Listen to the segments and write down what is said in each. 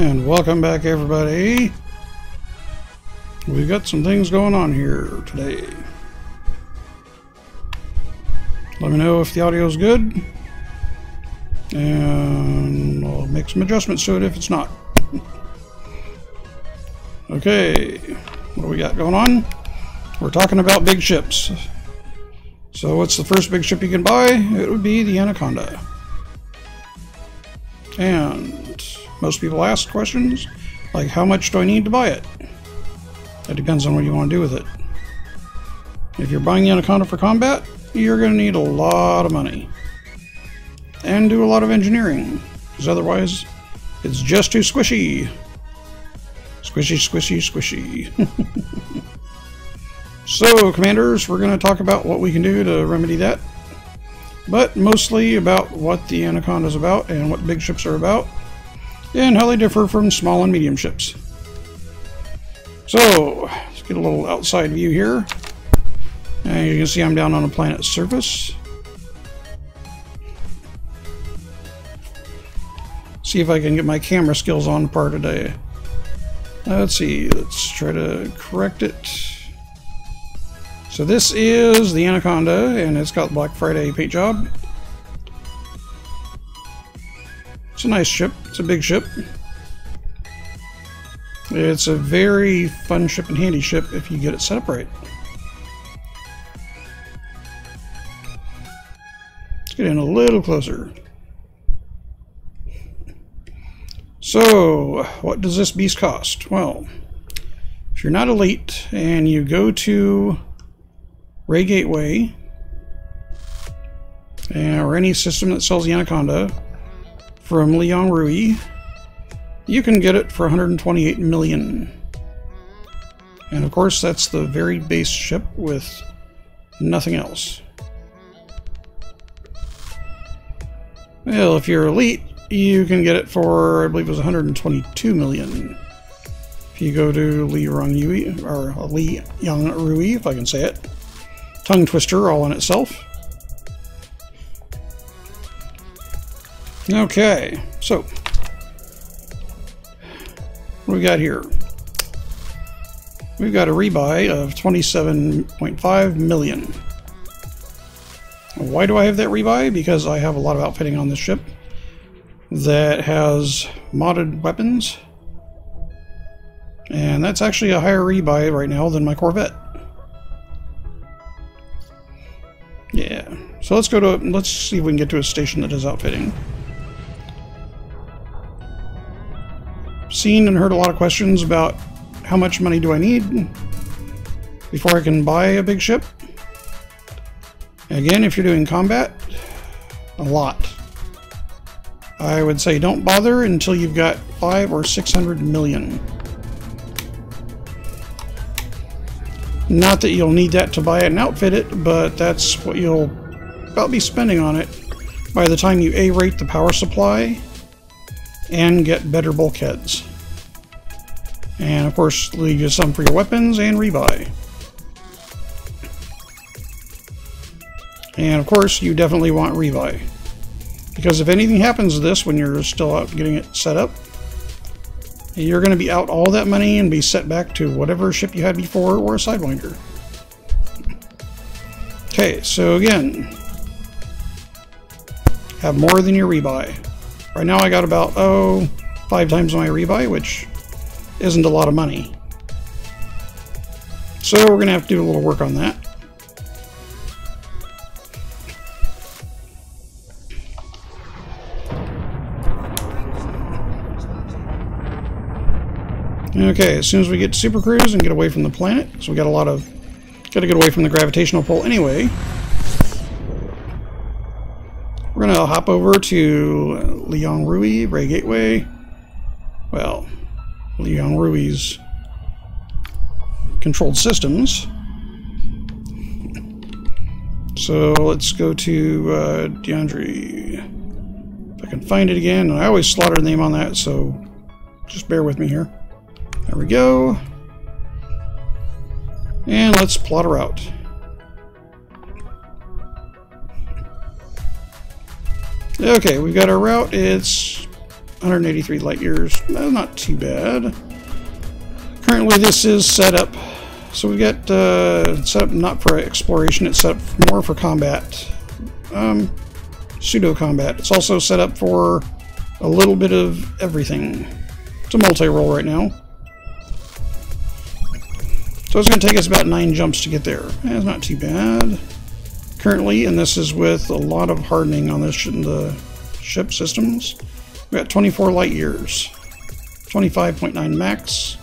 And welcome back, everybody. We've got some things going on here today. Let me know if the audio is good, and I'll make some adjustments to it if it's not. Okay, what do we got going on? We're talking about big ships. So what's the first big ship you can buy? It would be the Anaconda. And most people ask questions like, how much do I need to buy it? That depends on what you want to do with it. If you're buying the Anaconda for combat, you're going to need a lot of money. And do a lot of engineering, because otherwise it's just too squishy. Squishy, squishy, squishy. So, Commanders, we're going to talk about what we can do to remedy that. But mostly about what the Anaconda is about and what big ships are about, and how they differ from small and medium ships. So, let's get a little outside view here. And you can see I'm down on a planet's surface. See if I can get my camera skills on par today. Let's see, let's try to correct it. So this is the Anaconda, and it's got Black Friday paint job. It's a nice ship. It's a big ship. It's a very fun ship and handy ship if you get it set up right. Let's get in a little closer. So, what does this beast cost? Well, if you're not elite and you go to Ray Gateway, or any system that sells the Anaconda from Liang Rui, you can get it for 128 million. And of course, that's the very base ship with nothing else. Well, if you're elite, you can get it for, I believe it was 122 million. If you go to Liang Rui, or Liang Rui, if I can say it. Tongue twister all in itself. Okay, so what do we got here? We've got a rebuy of 27.5 million. Why do I have that rebuy? Because I have a lot of outfitting on this ship that has modded weapons, and that's actually a higher rebuy right now than my Corvette. Yeah, so let's see if we can get to a station that does outfitting. Seen and heard a lot of questions about how much money do I need before I can buy a big ship. Again, if you're doing combat, a lot. I would say don't bother until you've got 500 or 600 million. Not that you'll need that to buy it and outfit it, but that's what you'll about be spending on it by the time you A-rate the power supply and get better bulkheads. And of course, leave you some for your weapons and rebuy. And of course, you definitely want rebuy. Because if anything happens to this when you're still out getting it set up, you're going to be out all that money and be set back to whatever ship you had before or a Sidewinder. Okay, so again, have more than your rebuy. Right now I got about, 5 times my rebuy, which isn't a lot of money. So we're going to have to do a little work on that. Okay, as soon as we get to Super Cruise and get away from the planet, so we got to get away from the gravitational pull anyway. We're gonna hop over to Liang Rui, Ray Gateway. Well, Liang Rui's controlled systems. So let's go to DeAndre. If I can find it again, and I always slaughter the name on that, so just bear with me here. There we go. And let's plot a route. Okay, we've got our route. It's 183 light years. Not too bad. Currently this is set up. So we've got set up not for exploration, it's set up more for combat. Pseudo combat. It's also set up for a little bit of everything. It's a multi-role right now. So it's going to take us about 9 jumps to get there. It's not too bad. Currently, and this is with a lot of hardening on this in the ship systems, we've got 24 light years. 25.9 max.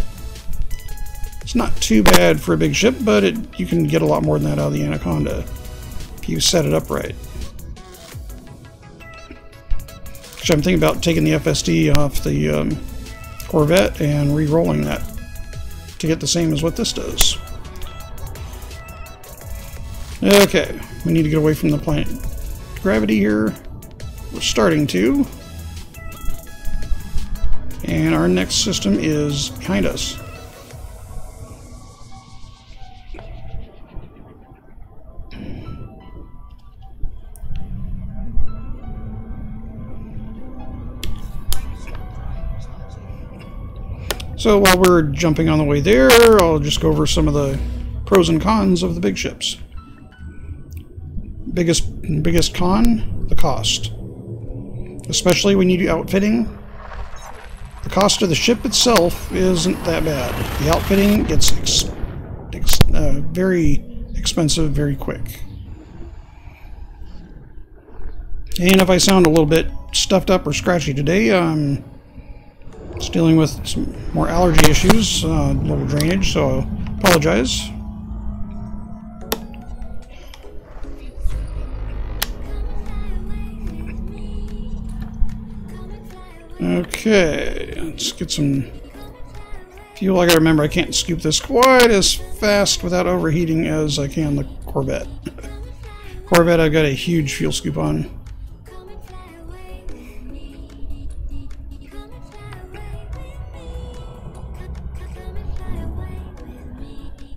It's not too bad for a big ship, but you can get a lot more than that out of the Anaconda if you set it up right. Actually, I'm thinking about taking the FSD off the Corvette and re-rolling that to get the same as what this does. Okay, we need to get away from the planet gravity here. We're starting to. And our next system is behind us. So while we're jumping on the way there, I'll just go over some of the pros and cons of the big ships. Biggest con, the cost. Especially when you do outfitting. The cost of the ship itself isn't that bad. The outfitting gets very expensive very quick. And if I sound a little bit stuffed up or scratchy today, just dealing with some more allergy issues, a little drainage, so I apologize. Okay, let's get some fuel. I gotta remember I can't scoop this quite as fast without overheating as I can the Corvette. Corvette I've got a huge fuel scoop on.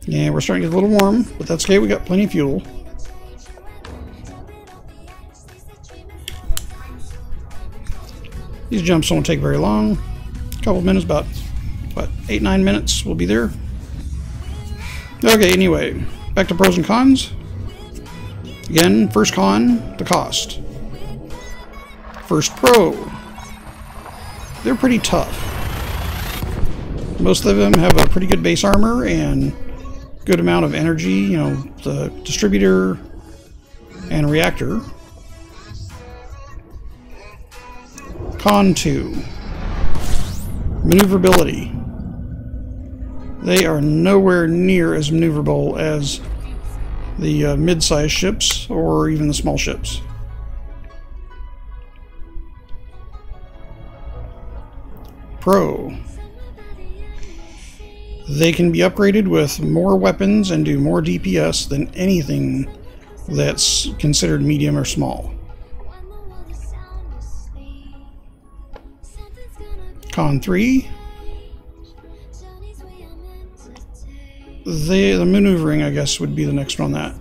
Yeah, we're starting to get a little warm, but that's okay, we got plenty of fuel. These jumps won't take very long. A couple of minutes, about, what, 8-9 minutes, we'll be there. Okay, anyway, back to pros and cons. Again, first con, the cost. First pro, they're pretty tough. Most of them have a pretty good base armor and good amount of energy, you know, the distributor and reactor. Con 2, maneuverability. They are nowhere near as maneuverable as the mid-sized ships or even the small ships. Pro. They can be upgraded with more weapons and do more DPS than anything that's considered medium or small. Con 3. The maneuvering, I guess, would be the next one on that.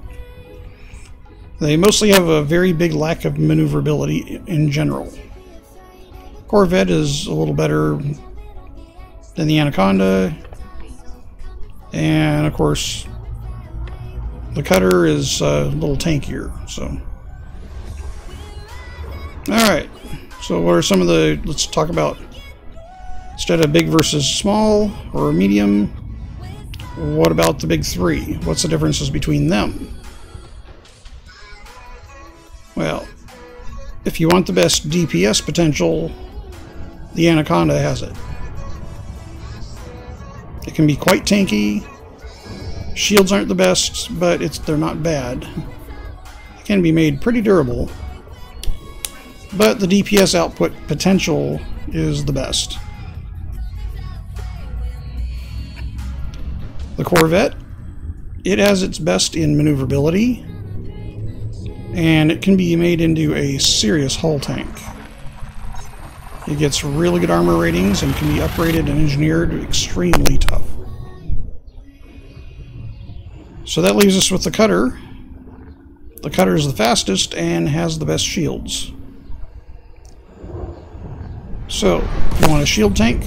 They mostly have a very big lack of maneuverability in general. Corvette is a little better than the Anaconda. And of course, the cutter is a little tankier, so. Alright, so what are some of the, let's talk about, instead of big versus small or medium, what about the big three? What's the differences between them? Well, if you want the best DPS potential, the Anaconda has it. It can be quite tanky. Shields aren't the best, but they're not bad. It can be made pretty durable. But the DPS output potential is the best. The Corvette, it has its best in maneuverability, and it can be made into a serious hull tank. It gets really good armor ratings and can be upgraded and engineered extremely tough. So that leaves us with the cutter. The cutter is the fastest and has the best shields. So, you want a shield tank.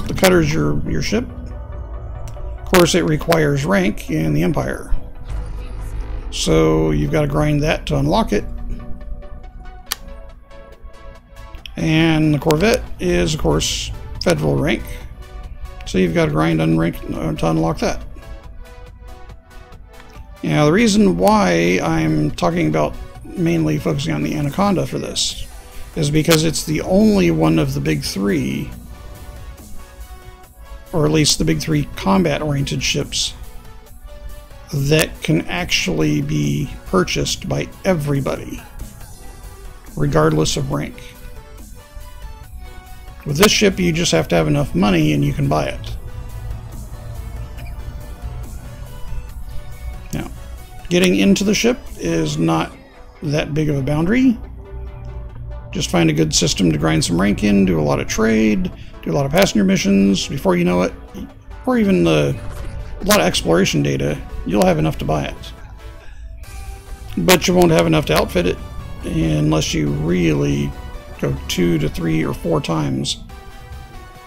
The cutter's your ship. Of course, it requires rank in the Empire. So, you've got to grind that to unlock it. And the Corvette is, of course, Federal rank. So you've got to grind unrank to unlock that. Now, the reason why I'm talking about mainly focusing on the Anaconda for this is because it's the only one of the big three, or at least the big three combat-oriented ships, that can actually be purchased by everybody, regardless of rank. With this ship, you just have to have enough money and you can buy it. Now, getting into the ship is not that big of a boundary. Just find a good system to grind some rank in, do a lot of trade, do a lot of passenger missions. Before you know it, or even a lot of exploration data, you'll have enough to buy it. But you won't have enough to outfit it unless you really go 2 to 3 or 4 times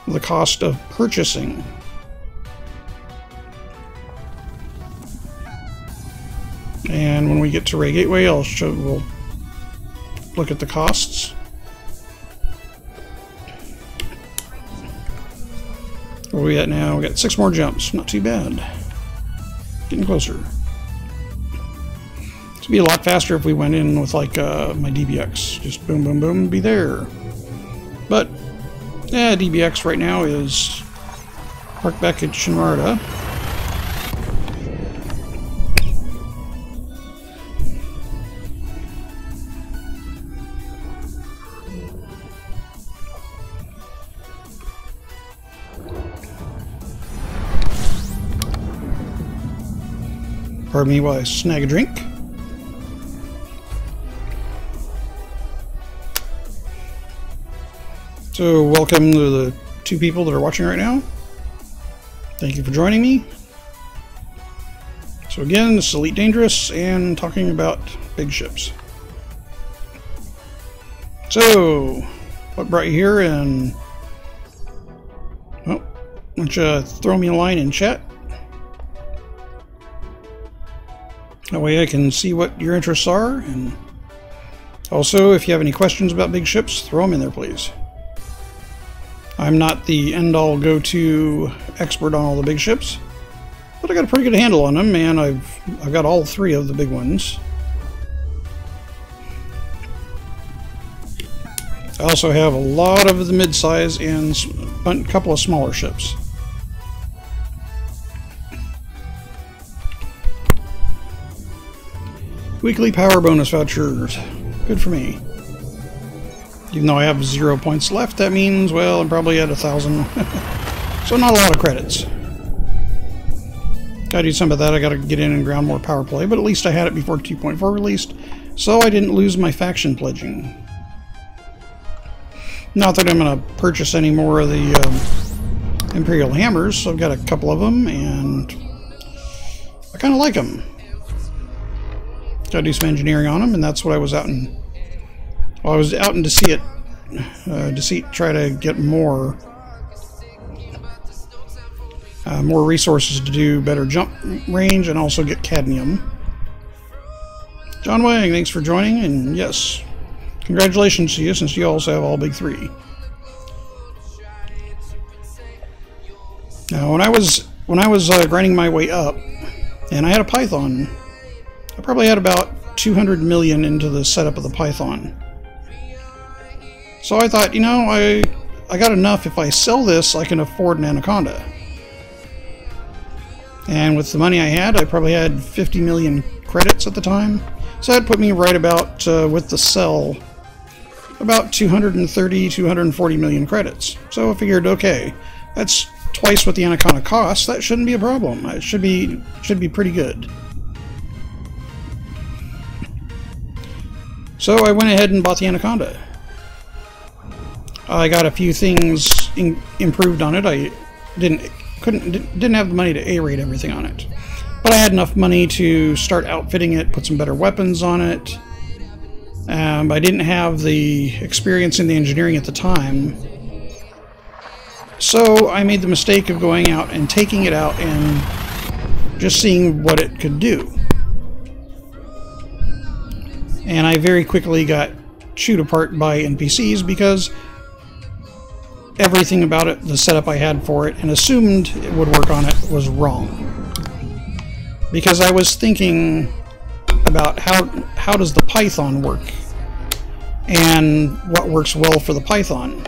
the cost of purchasing. And when we get to Ray Gateway, we'll look at the costs. Where are we at now? We got 6 more jumps. Not too bad. Getting closer. It'd be a lot faster if we went in with like my DBX. Just boom, boom, boom, be there. But yeah, DBX right now is parked back at Shinrarta. Pardon me while I snag a drink. So, welcome to the 2 people that are watching right now. Thank you for joining me. So again, this is Elite Dangerous, and talking about big ships. So, what brought you here, and... well, why don't you throw me a line in chat? That way I can see what your interests are, and also, if you have any questions about big ships, throw them in there, please. I'm not the end-all go-to expert on all the big ships, but I got a pretty good handle on them, and I've got all 3 of the big ones. I also have a lot of the mid-size and a couple of smaller ships. Weekly power bonus vouchers. Good for me. Even though I have 0 points left, that means, well, I'm probably at 1,000. So not a lot of credits. Gotta do some of that. I gotta get in and ground more power play, but at least I had it before 2.4 released, so I didn't lose my faction pledging. Not that I'm gonna purchase any more of the Imperial Hammers, so I've got a couple of them, and I kinda like them. Gotta do some engineering on them, and that's what I was out in... well, I was out in Deceit, try to get more resources to do better jump range and also get cadmium. John Wang, thanks for joining, and yes, congratulations to you since you also have all big 3. Now, when I was grinding my way up, and I had a Python, I probably had about 200 million into the setup of the Python. So I thought, you know, I got enough. If I sell this, I can afford an Anaconda. And with the money I had, I probably had 50 million credits at the time. So that put me right about, with the sell, about 230, 240 million credits. So I figured, okay, that's twice what the Anaconda costs. That shouldn't be a problem. It should be pretty good. So I went ahead and bought the Anaconda. I got a few things improved on it. I didn't have the money to A-rate everything on it, but I had enough money to start outfitting it, put some better weapons on it, I didn't have the experience in the engineering at the time. So I made the mistake of going out and taking it out and just seeing what it could do. And I very quickly got chewed apart by NPCs because everything about it, the setup I had for it and assumed it would work on it, was wrong. Because I was thinking about how does the Python work and what works well for the Python.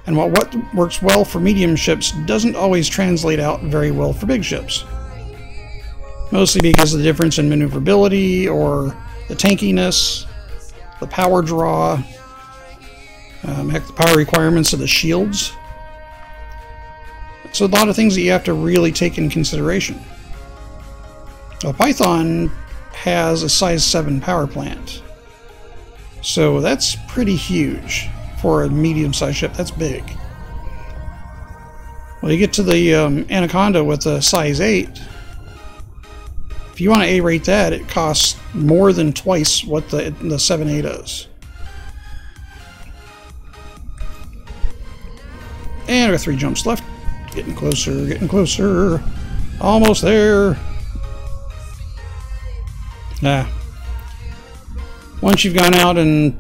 And what works well for medium ships doesn't always translate out very well for big ships. Mostly because of the difference in maneuverability or the tankiness, the power draw, heck, the power requirements of the shields. So a lot of things that you have to really take in consideration. A Python has a size 7 power plant. So that's pretty huge for a medium-sized ship. That's big. Well, you get to the Anaconda with a size 8. If you want to A-rate that, it costs more than twice what the 7A does. And I got 3 jumps left. Getting closer, getting closer. Almost there. Once you've gone out and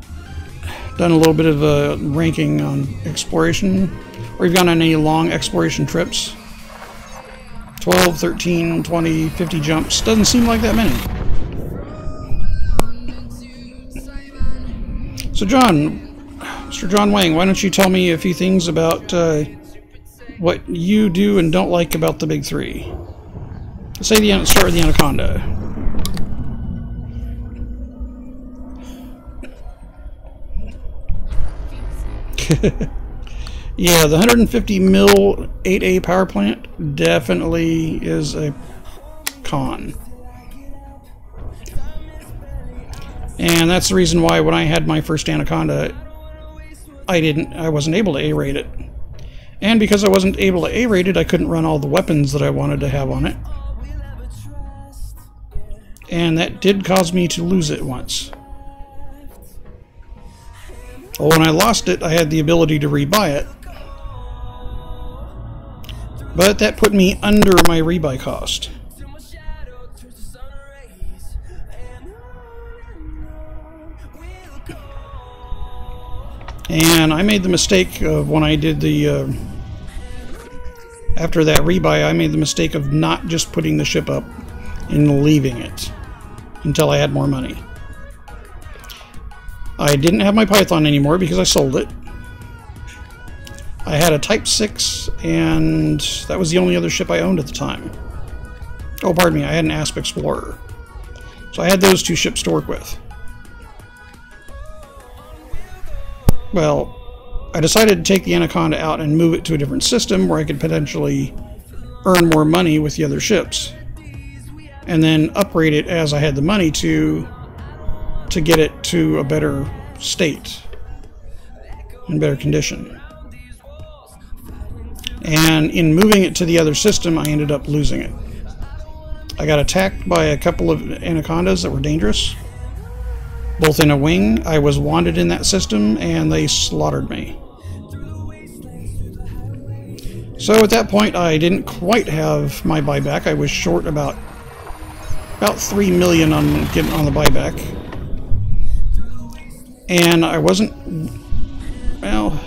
done a little bit of a ranking on exploration, or you've gone on any long exploration trips, 12, 13, 20, 50 jumps, doesn't seem like that many. So Mr. John Wang, why don't you tell me a few things about what you do and don't like about the big 3? Start with the Anaconda. Yeah, the 150 mil 8A power plant definitely is a con. And that's the reason why when I had my first Anaconda, I wasn't able to A-rate it. And because I wasn't able to A-rate it, I couldn't run all the weapons that I wanted to have on it. And that did cause me to lose it once. Well, when I lost it, I had the ability to rebuy it. But that put me under my rebuy cost. And I made the mistake of when I did the... after that rebuy, I made the mistake of not just putting the ship up and leaving it until I had more money. I didn't have my Python anymore because I sold it. I had a Type 6, and that was the only other ship I owned at the time. Oh, pardon me, I had an Asp Explorer. So I had those 2 ships to work with. Well, I decided to take the Anaconda out and move it to a different system where I could potentially earn more money with the other ships. And then upgrade it as I had the money to get it to a better state, in better condition. And in moving it to the other system, I ended up losing it. I got attacked by a couple of Anacondas that were dangerous, both in a wing. I was wanted in that system, and they slaughtered me. So at that point, I didn't quite have my buyback. I was short about 3 million on getting on the buyback. And I wasn't, well,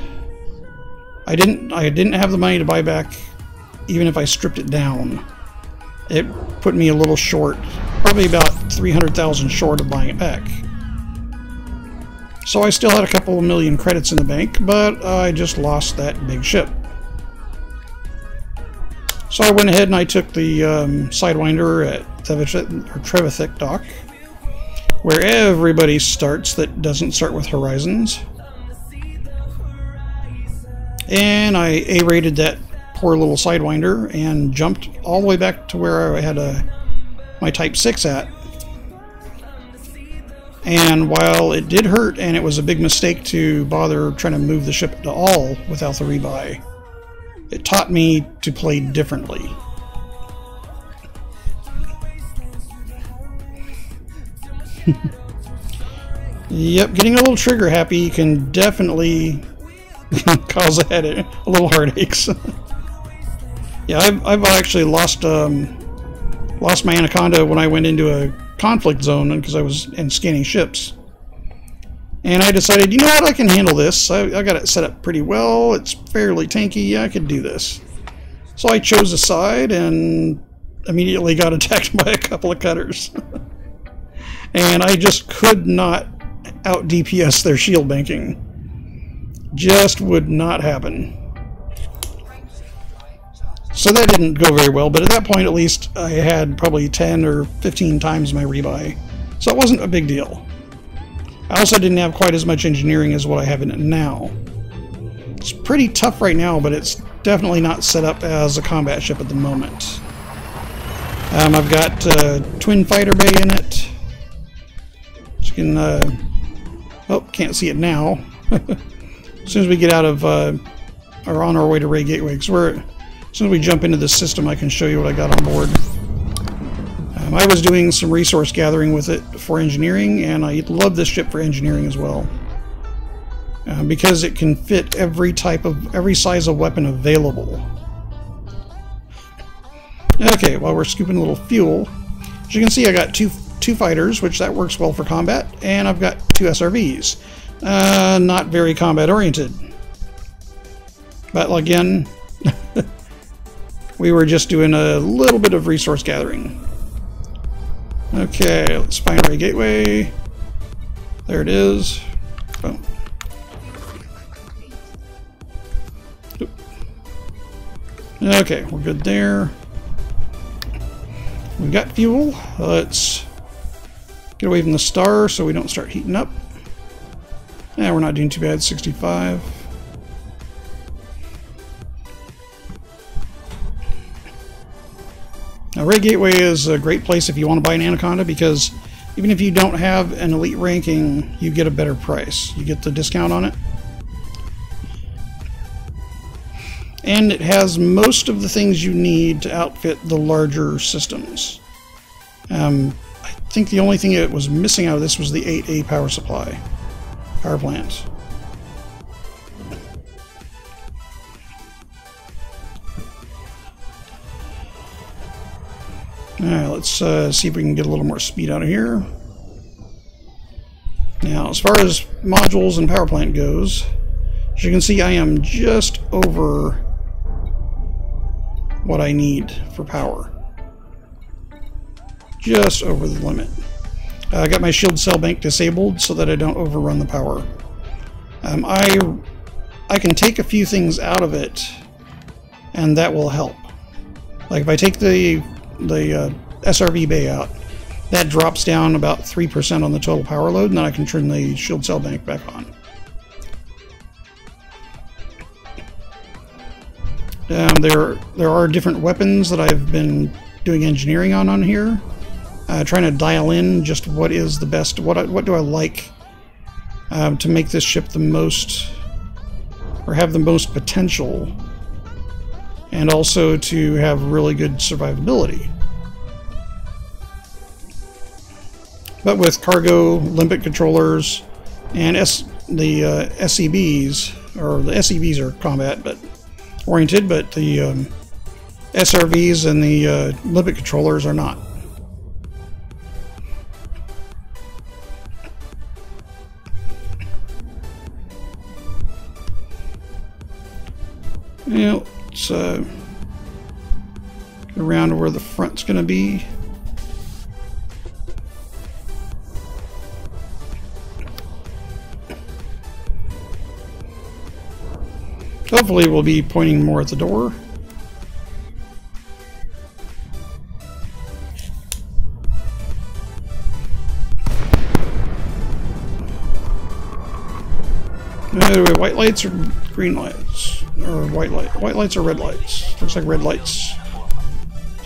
I didn't have the money to buy back even if I stripped it down. It put me a little short, probably about 300,000 short of buying it back. So I still had a couple of million credits in the bank, but I just lost that big ship. So I went ahead and I took the Sidewinder at Trevithick Dock, where everybody starts that doesn't start with Horizons. And I A-rated that poor little Sidewinder and jumped all the way back to where I had my Type 6 at. And while it did hurt and it was a big mistake to bother trying to move the ship to all without the rebuy, it taught me to play differently. Yep, getting a little trigger happy can definitely cause a little heartaches. Yeah, I've actually lost my Anaconda when I went into a conflict zone because I was scanning ships. And I decided, you know what, I can handle this. I got it set up pretty well. It's fairly tanky. Yeah, I could do this. So I chose a side and immediately got attacked by a couple of cutters. And I just could not out DPS their shield banking. Just would not happen. So that didn't go very well, but at that point at least I had probably 10 or 15 times my rebuy. So it wasn't a big deal. I also didn't have quite as much engineering as what I have in it now. It's pretty tough right now, but it's definitely not set up as a combat ship at the moment. I've got twin fighter bay in it. So you can, oh, can't see it now. As soon as we get out of, or on our way to Ray Gateway, because as soon as we jump into this system, I can show you what I got on board. I was doing some resource gathering with it for engineering, and I love this ship for engineering as well. Because it can fit every size of weapon available. Okay, while we're scooping a little fuel, as you can see I got two fighters, which that works well for combat, and I've got 2 SRVs. Not very combat oriented. But again, we were just doing a little bit of resource gathering. Okay, let's find Ray Gateway. There it is. Boom. Oop. Okay, we're good there. We've got fuel. Let's get away from the star so we don't start heating up. Yeah, we're not doing too bad. 65. Now, Ray Gateway is a great place if you want to buy an Anaconda, because even if you don't have an elite ranking, you get a better price. You get the discount on it. And it has most of the things you need to outfit the larger systems. I think the only thing it was missing out of this was the 8A power supply. Power plant. Alright, let's see if we can get a little more speed out of here. Now, as far as modules and power plant goes, as you can see, I am just over what I need for power. Just over the limit. I got my shield cell bank disabled so that I don't overrun the power. I can take a few things out of it, and that will help. Like if I take the SRV bay out, that drops down about 3% on the total power load, and then I can turn the shield cell bank back on. There are different weapons that I've been doing engineering on here, trying to dial in just what is the best, what do I like to make this ship the most, or have the most potential, and also to have really good survivability. But with cargo, limbic controllers, and the SCBs, or the SCBs are combat oriented, but the SRVs and the limbic controllers are not. Yeah, let's get around to where the front's going to be. Hopefully we'll be pointing more at the door. White lights or green lights? Or white lights or red lights? Looks like red lights.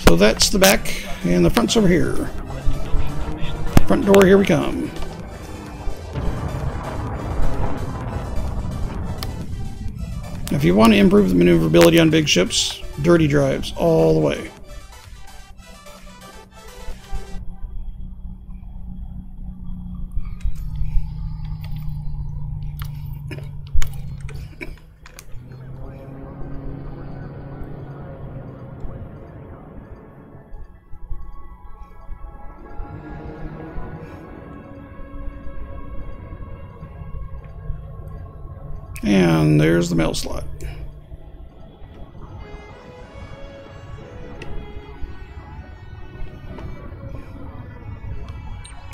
So that's the back, and the front's over here. Front door, here we come. If you want to improve the maneuverability on big ships, dirty drives all the way. And there's the mail slot.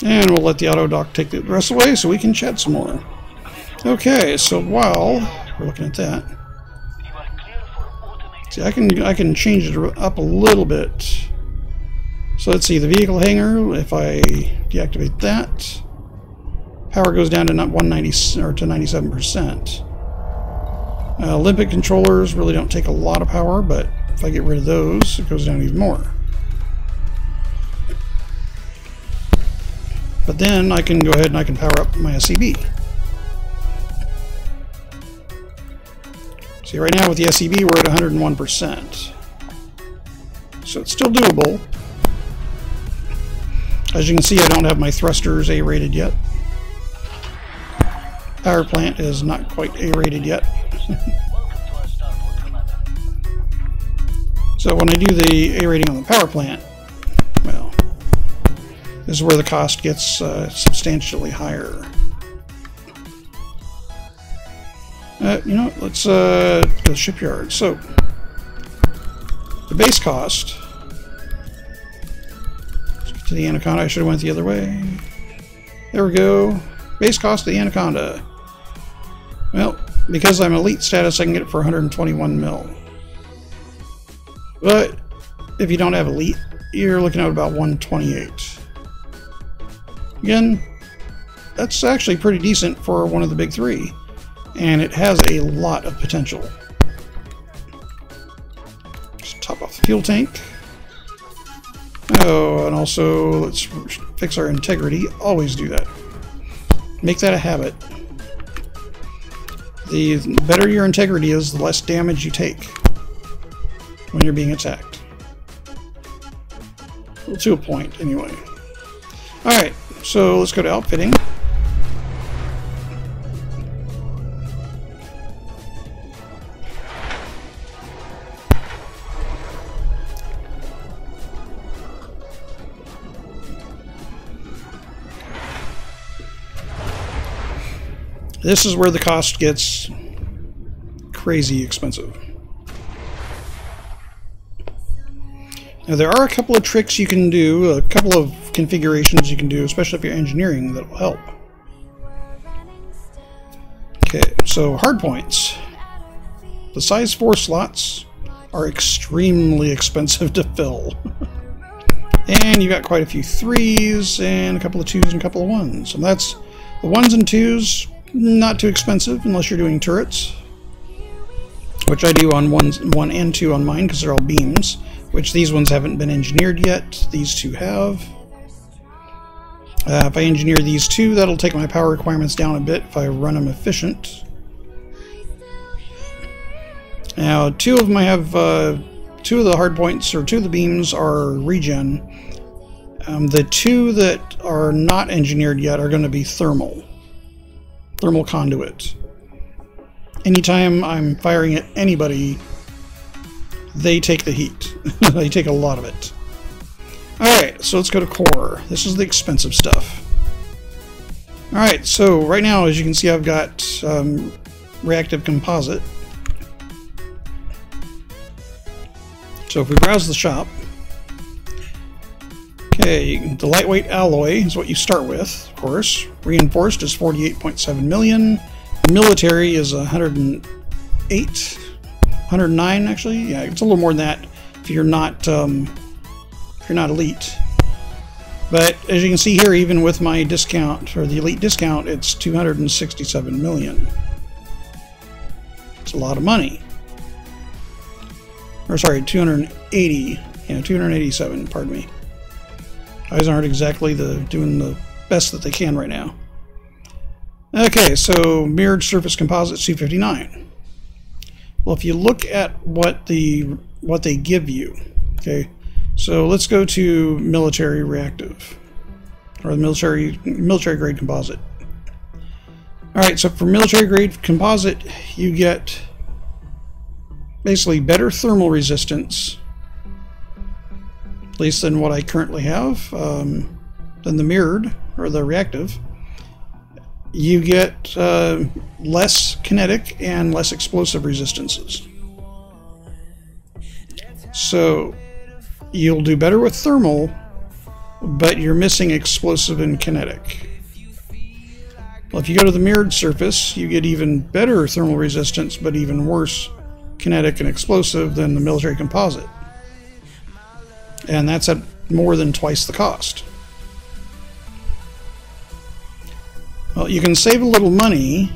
And we'll let the auto dock take the rest away so we can chat some more. Okay, so while we're looking at that, see, I can change it up a little bit. So let's see, the vehicle hangar, if I deactivate that, power goes down to not 190 or to 97%. Olympic controllers really don't take a lot of power, but if I get rid of those, it goes down even more. But then I can go ahead and I can power up my SCB. See, right now with the SCB we're at 101%. So it's still doable. As you can see, I don't have my thrusters A-rated yet. Power plant is not quite A-rated yet. So when I do the A rating on the power plant, well, this is where the cost gets substantially higher. You know what, let's go to the shipyard. So, the base cost, let's get to the Anaconda. I should have went the other way. There we go. Base cost of the Anaconda. Well, because I'm elite status, I can get it for 121 mil. But if you don't have elite, you're looking at about 128. Again, that's actually pretty decent for one of the big three, and it has a lot of potential. Just top off the fuel tank. Oh, and also let's fix our integrity. Always do that. Make that a habit. The better your integrity is, the less damage you take when you're being attacked. Well, to a point, anyway. Alright, so let's go to outfitting. This is where the cost gets crazy expensive. Now there are a couple of tricks you can do, a couple of configurations you can do, especially if you're engineering, that will help. Okay, so hardpoints. The size 4 slots are extremely expensive to fill. And you got quite a few 3s, and a couple of 2s, and a couple of 1s. And that's the 1s and 2s. Not too expensive unless you're doing turrets, which I do on 1 and 2 on mine because they're all beams, which these ones haven't been engineered yet. These two have. If I engineer these two, that'll take my power requirements down a bit if I run them efficient. Now, 2 of them I have, 2 of the hardpoints, or 2 of the beams are regen. The 2 that are not engineered yet are going to be thermal conduit. Anytime I'm firing at anybody, they take the heat. They take a lot of it. Alright, so let's go to core. This is the expensive stuff. Alright, so right now, as you can see, I've got reactive composite. So if we browse the shop, okay, the lightweight alloy is what you start with, of course. Reinforced is 48.7 million. Military is 109 actually. Yeah, it's a little more than that if you're not elite. But as you can see here, even with my discount, or the elite discount, it's 267 million. It's a lot of money. Or sorry, 280. Yeah, 287, pardon me. Guys aren't exactly doing the best that they can right now. Okay, so mirrored surface composites 259. Well, if you look at what they give you, okay, so let's go to military reactive, or the military grade composite. All right, so for military grade composite, you get basically better thermal resistance, at least than what I currently have, than the mirrored or the reactive. you get less kinetic and less explosive resistances. So you'll do better with thermal, but you're missing explosive and kinetic. Well, if you go to the mirrored surface, you get even better thermal resistance, but even worse kinetic and explosive than the military composite. And that's at more than twice the cost. Well, you can save a little money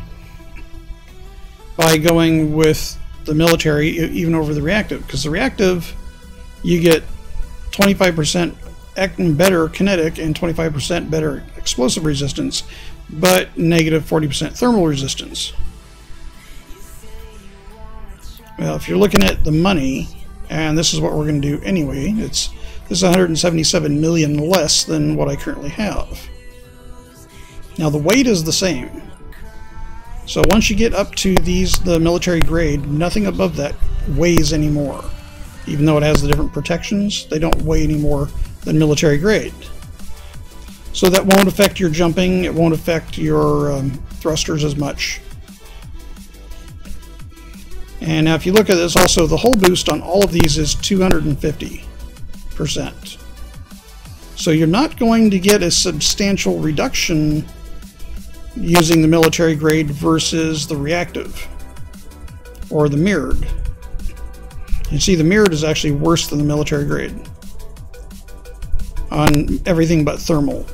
by going with the military even over the reactive, because the reactive you get 25% better kinetic and 25% better explosive resistance, but negative 40% thermal resistance. Well, if you're looking at the money, and this is what we're going to do anyway, this is 177 million less than what I currently have. Now the weight is the same. So once you get up to the military grade, nothing above that weighs anymore. Even though it has the different protections, they don't weigh any more than military grade. So that won't affect your jumping, it won't affect your thrusters as much. And now if you look at this, also the hull boost on all of these is 250%. So you're not going to get a substantial reduction using the military grade versus the reactive or the mirrored. You see the mirrored is actually worse than the military grade on everything but thermal.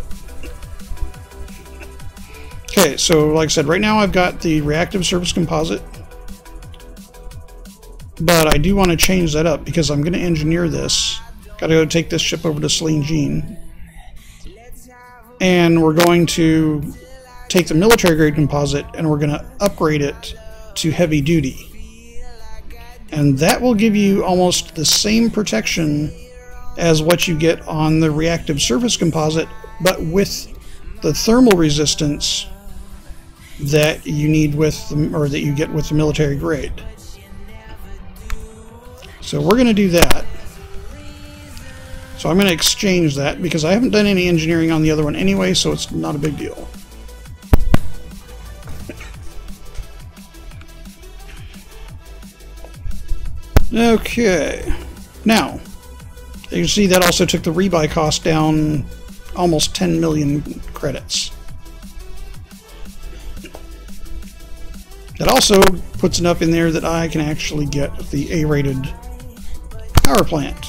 Okay, so like I said, right now I've got the reactive surface composite, but I do want to change that up because I'm going to engineer this. Got to go take this ship over to Celine Jean, and we're going to take the military grade composite and we're going to upgrade it to heavy duty. And that will give you almost the same protection as what you get on the reactive surface composite, but with the thermal resistance that you need with or that you get with the military grade. So we're going to do that. So I'm going to exchange that because I haven't done any engineering on the other one anyway, so it's not a big deal. Okay, now you see that also took the rebuy cost down almost 10 million credits. That also puts enough in there that I can actually get the A-rated power plant.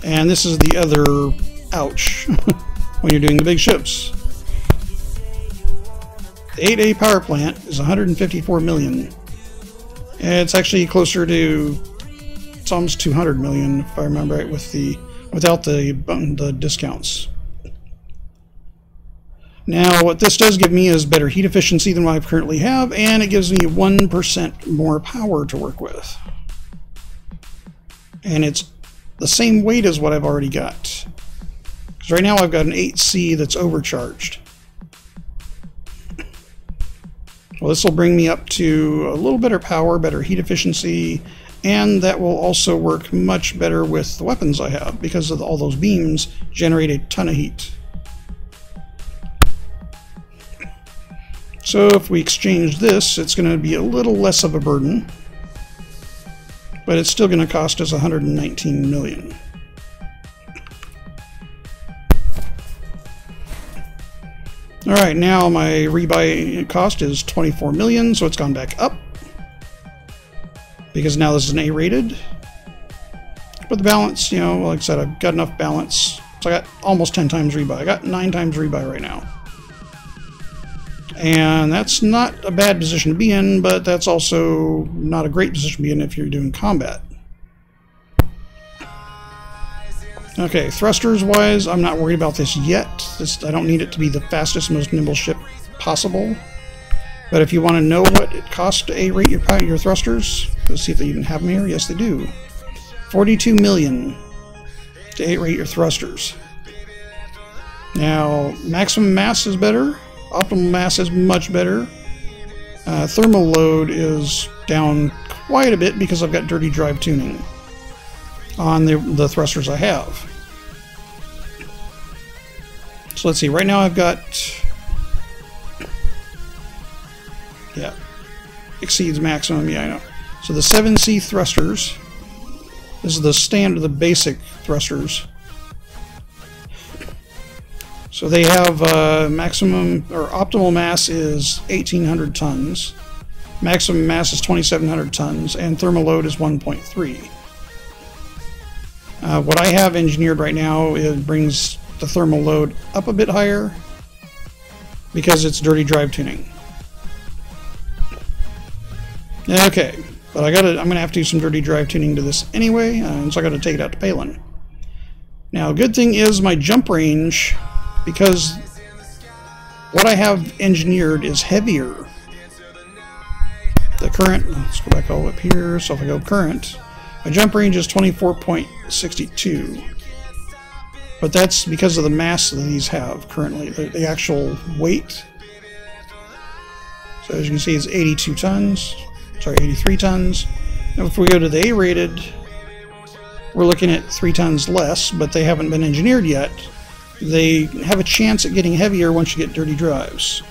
And this is the other ouch when you're doing the big ships. The 8A power plant is 154 million. It's actually closer to, it's almost 200 million if I remember right, without the discounts. Now what this does give me is better heat efficiency than what I currently have, and it gives me 1% more power to work with. And it's the same weight as what I've already got. Because right now I've got an 8C that's overcharged. Well, this will bring me up to a little better power, better heat efficiency, and that will also work much better with the weapons I have because of all those beams generate a ton of heat. So if we exchange this, it's going to be a little less of a burden, but it's still going to cost us 119 million. Alright, now my rebuy cost is 24 million, so it's gone back up. Because now this is an A-rated. But the balance, you know, like I said, I've got enough balance. So I got almost 10 times rebuy. I got 9 times rebuy right now. And that's not a bad position to be in, but that's also not a great position to be in if you're doing combat. Okay, thrusters-wise, I'm not worried about this yet. I don't need it to be the fastest, most nimble ship possible. But if you want to know what it costs to A-rate your thrusters, let's see if they even have them here. Yes, they do. 42 million to A-rate your thrusters. Now, maximum mass is better. Optimal mass is much better. Thermal load is down quite a bit because I've got dirty drive tuning on the thrusters I have. So let's see, right now I've got Yeah. Exceeds maximum, yeah, I know. So the 7C thrusters. This is the standard, the basic thrusters. So they have maximum, or optimal mass is 1,800 tons. Maximum mass is 2,700 tons, and thermal load is 1.3. What I have engineered right now, it brings the thermal load up a bit higher because it's dirty drive tuning. Okay, but I'm gonna have to do some dirty drive tuning to this anyway, so I gotta take it out to Palin. Now, good thing is my jump range, because what I have engineered is heavier. The current, let's go back all up here, so if I go current, my jump range is 24.62. But that's because of the mass that these have currently, the actual weight. So as you can see, it's 82 tons, sorry, 83 tons. Now if we go to the A-rated, we're looking at 3 tons less, but they haven't been engineered yet. They have a chance at getting heavier once you get dirty drives.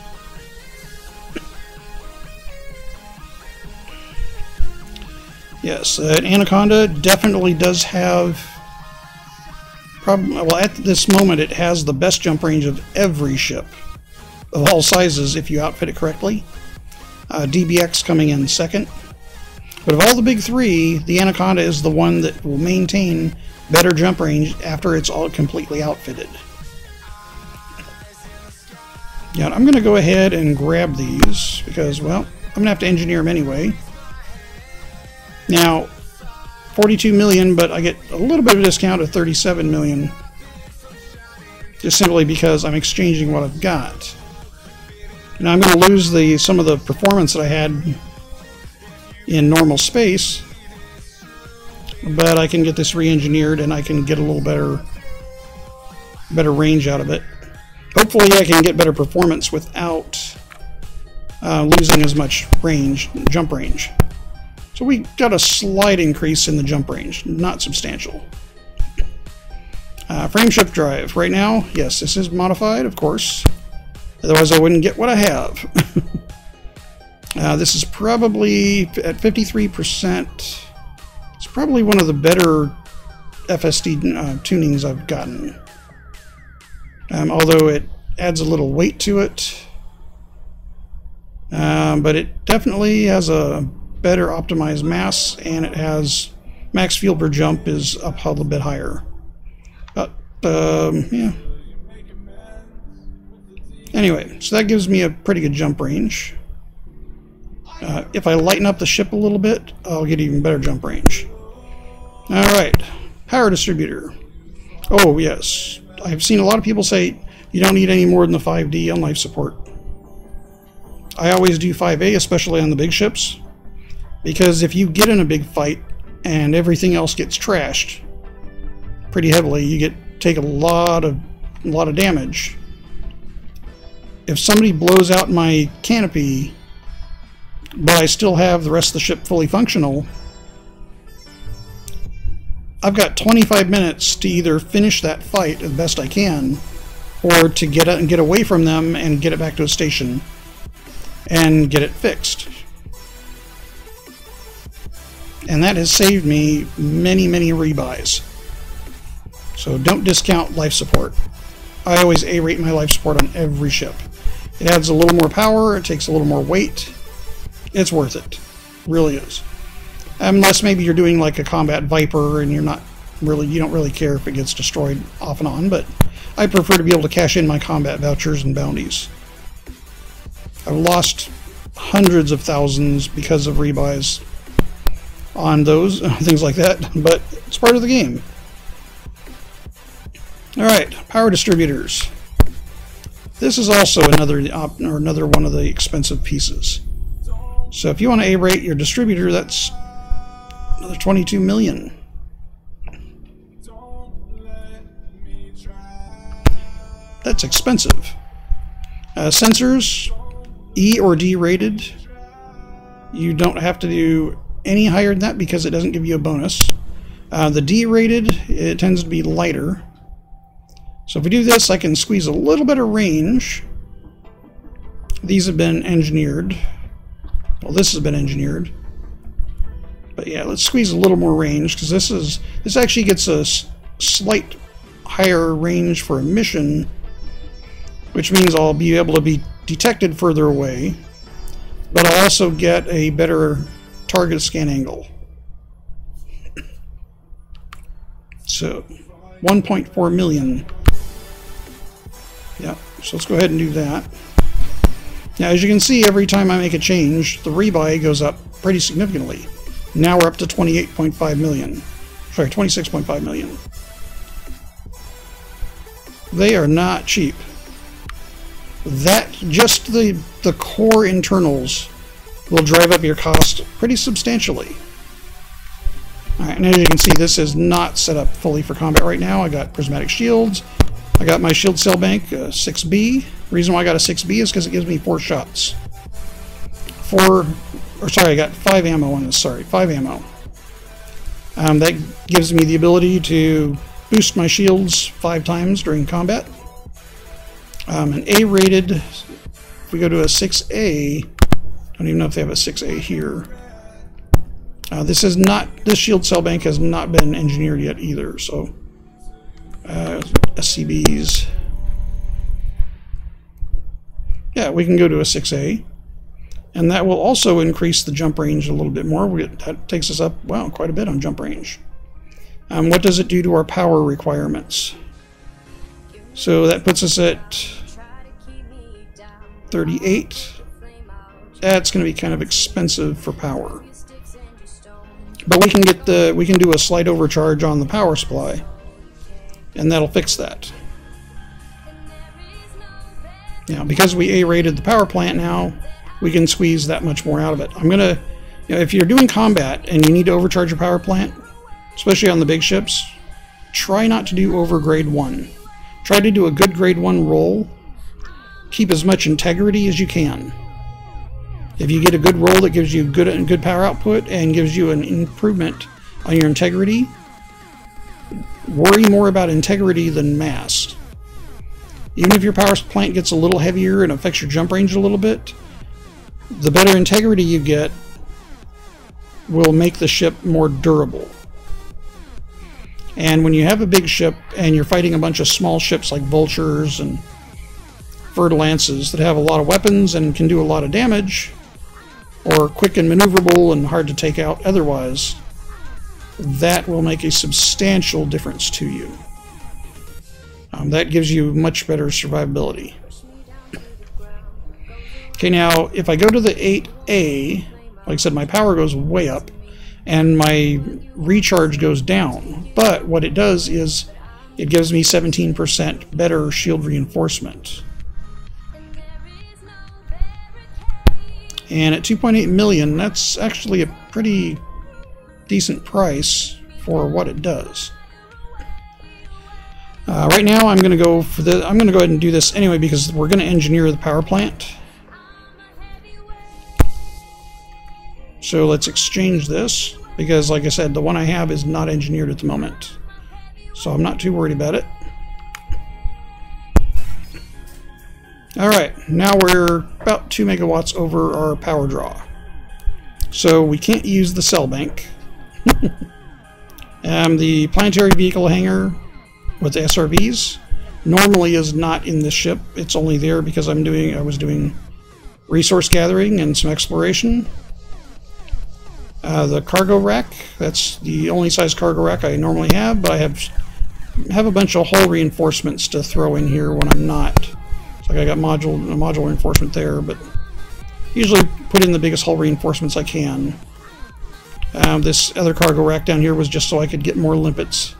Yes, Anaconda definitely does have, well, at this moment it has the best jump range of every ship of all sizes if you outfit it correctly. DBX coming in second. But of all the big three, the Anaconda is the one that will maintain better jump range after it's all completely outfitted. Yeah, I'm going to go ahead and grab these because, well, I'm going to have to engineer them anyway. Now, 42 million, but I get a little bit of a discount of 37 million. Just simply because I'm exchanging what I've got. Now I'm going to lose some of the performance that I had in normal space, but I can get this re-engineered and I can get a little better range out of it. Hopefully I can get better performance without losing as much jump range. So we got a slight increase in the jump range, not substantial. Frameshift drive. Right now, yes, this is modified, of course. Otherwise I wouldn't get what I have. This is probably at 53%. It's probably one of the better FSD tunings I've gotten. Although it adds a little weight to it. But it definitely has a better optimized mass, and it has max fuel per jump is up a little bit higher. But, yeah. Anyway, so that gives me a pretty good jump range. If I lighten up the ship a little bit, I'll get even better jump range. Alright, power distributor. Oh, yes. I've seen a lot of people say you don't need any more than the 5D on life support. I always do 5A, especially on the big ships. Because if you get in a big fight and everything else gets trashed pretty heavily, you take a lot of damage. If somebody blows out my canopy, but I still have the rest of the ship fully functional, I've got 25 minutes to either finish that fight as best I can, or to get away from them and get it back to a station and get it fixed. And that has saved me many, many rebuys. So don't discount life support. I always A-rate my life support on every ship. It adds a little more power, it takes a little more weight. It's worth it. It really is. Unless maybe you're doing like a combat Viper and you don't really care if it gets destroyed off and on, but I prefer to be able to cash in my combat vouchers and bounties. I've lost hundreds of thousands because of rebuys on those, things like that, but it's part of the game. Alright, power distributors. This is also another one of the expensive pieces. So if you want to A-rate your distributor, that's another 22 million. That's expensive. Sensors, E or D rated. You don't have to do any higher than that because it doesn't give you a bonus. The D rated, it tends to be lighter. So if we do this, I can squeeze a little bit of range. These have been engineered. Well, this has been engineered. But yeah, let's squeeze a little more range, because this actually gets a slight higher range for emission, which means I'll be able to be detected further away, but I'll also get a better target scan angle. So 1.4 million. Yeah, so let's go ahead and do that. Now, as you can see, every time I make a change, the rebuy goes up pretty significantly. Now we're up to 28.5 million. Sorry, 26.5 million. They are not cheap. That, just the core internals will drive up your cost pretty substantially. Alright, and as you can see, this is not set up fully for combat right now. I got prismatic shields. I got my shield cell bank, 6B. The reason why I got a 6B is because it gives me 4 shots. I got 5 ammo on this, sorry, 5 ammo. That gives me the ability to boost my shields 5 times during combat. An A-rated, if we go to a 6A, I don't even know if they have a 6A here. This shield cell bank has not been engineered yet either, so SCBs. Yeah, we can go to a 6A, and that will also increase the jump range a little bit more. That takes us up, wow, quite a bit on jump range. What does it do to our power requirements? So that puts us at 38. That's going to be kind of expensive for power, but we can do a slight overcharge on the power supply, and that'll fix that. Now, because we A-rated the power plant now, we can squeeze that much more out of it. I'm gonna, if you're doing combat and you need to overcharge your power plant, especially on the big ships, try not to do over grade 1. Try to do a good grade 1 roll. Keep as much integrity as you can. If you get a good roll that gives you good power output and gives you an improvement on your integrity, worry more about integrity than mass. Even if your power plant gets a little heavier and affects your jump range a little bit, the better integrity you get will make the ship more durable. And when you have a big ship and you're fighting a bunch of small ships like vultures and Fer-de-Lances that have a lot of weapons and can do a lot of damage, or quick and maneuverable and hard to take out otherwise, that will make a substantial difference to you. That gives you much better survivability. Okay, now if I go to the 8A, like I said, my power goes way up and my recharge goes down, but what it does is it gives me 17% better shield reinforcement. And at 2.8 million, that's actually a pretty decent price for what it does. Right now, I'm going to go for the. I'm going to go ahead and do this anyway because we're going to engineer the power plant. So let's exchange this because, like I said, the one I have is not engineered at the moment. So I'm not too worried about it. Alright, now we're about 2 megawatts over our power draw. So we can't use the cell bank. The planetary vehicle hangar with the SRVs normally is not in this ship. It's only there because I was doing resource gathering and some exploration. The cargo rack, that's the only size cargo rack I normally have, but I have a bunch of hull reinforcements to throw in here when I'm not. Like I got module reinforcement there, but usually put in the biggest hull reinforcements I can. This other cargo rack down here was just so I could get more limpets.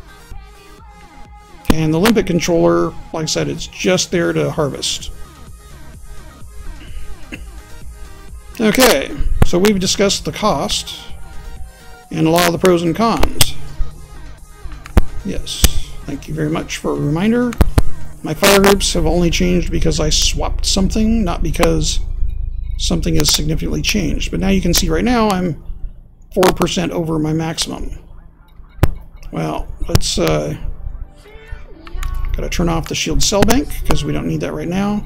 And the limpet controller, like I said, it's just there to harvest. Okay, so we've discussed the cost and a lot of the pros and cons. Yes, thank you very much for a reminder. My fire groups have only changed because I swapped something, not because something has significantly changed. But now you can see right now I'm 4% over my maximum. Well, let's gotta turn off the shield cell bank because we don't need that right now.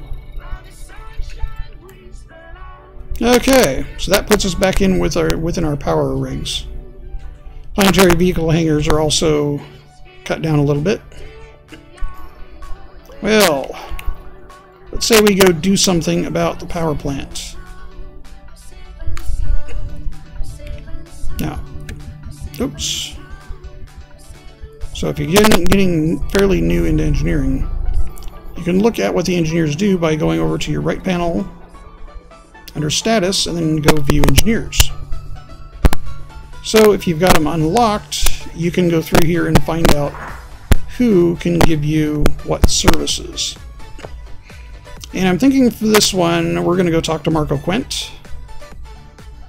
Okay, so that puts us back in with within our power rigs. Planetary vehicle hangars are also cut down a little bit. Well, let's say we go do something about the power plant. Now, oops. So if you're getting fairly new into engineering, you can look at what the engineers do by going over to your right panel under status and then go view engineers. So if you've got them unlocked, you can go through here and find out who can give you what services. And I'm thinking for this one, we're going to go talk to Marco Quent,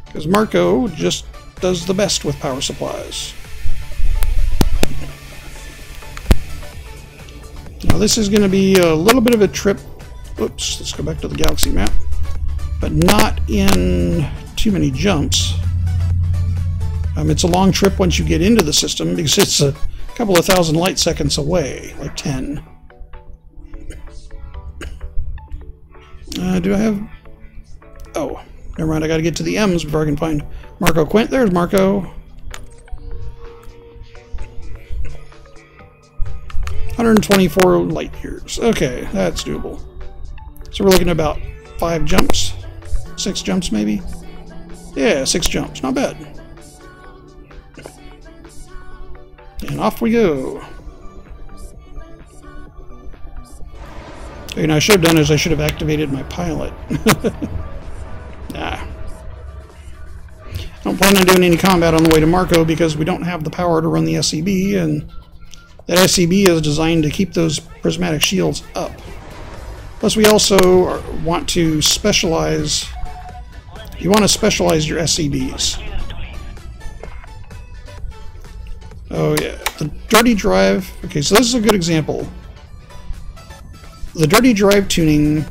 because Marco just does the best with power supplies. Now this is going to be a little bit of a trip. Oops, let's go back to the galaxy map. But not in too many jumps. It's a long trip once you get into the system because it's a couple of thousand light seconds away, like 10. Do I have... Oh, never mind, I gotta get to the M's before I can find Marco Quent. There's Marco. 124 light years. Okay, that's doable. So we're looking at about 5 jumps. 6 jumps, maybe? Yeah, 6 jumps. Not bad. And off we go. You know, I should have done is I should have activated my pilot. Nah. I don't plan on doing any combat on the way to Marco because we don't have the power to run the SCB, and that SCB is designed to keep those prismatic shields up. Plus, we also want to specialize. You want to specialize your SCBs. Oh yeah, the dirty drive. Okay, so this is a good example. The dirty drive tuning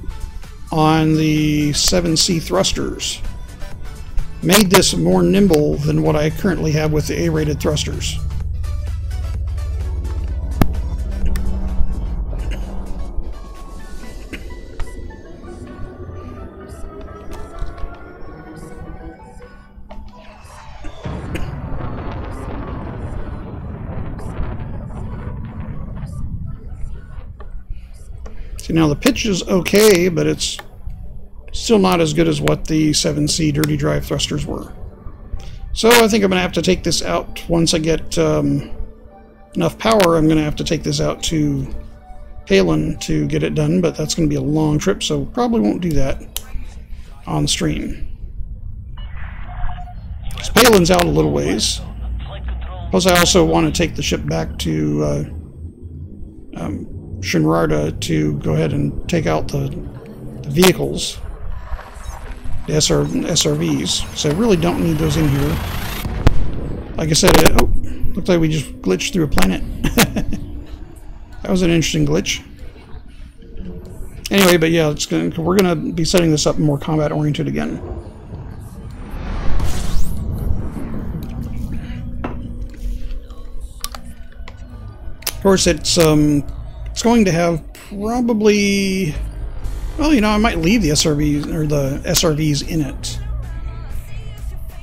on the 7C thrusters made this more nimble than what I currently have with the A-rated thrusters. See, now the pitch is okay, but it's still not as good as what the 7C dirty drive thrusters were. So I think I'm going to have to take this out once I get enough power. I'm going to have to take this out to Palin to get it done, but that's going to be a long trip, so probably won't do that on stream. Because Palin's out a little ways. Plus I also want to take the ship back to Shinrarta to go ahead and take out the vehicles, the SRVs, because I really don't need those in here. Like I said, oh, looks like we just glitched through a planet. That was an interesting glitch. Anyway, but yeah, we're going to be setting this up more combat-oriented again. Of course, it's going to have probably, well, you know, I might leave the SRVs or the SRVs in it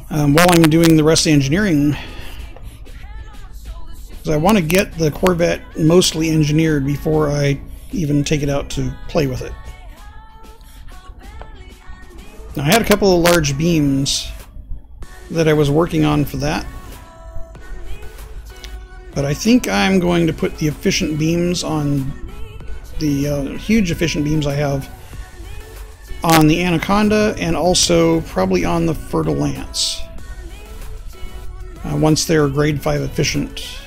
while I'm doing the rest of the engineering, because I want to get the Corvette mostly engineered before I even take it out to play with it. Now, I had a couple of large beams that I was working on for that. But I think I'm going to put the efficient beams on the huge efficient beams I have on the Anaconda, and also probably on the Fertile Lance. Once they're grade 5 efficient.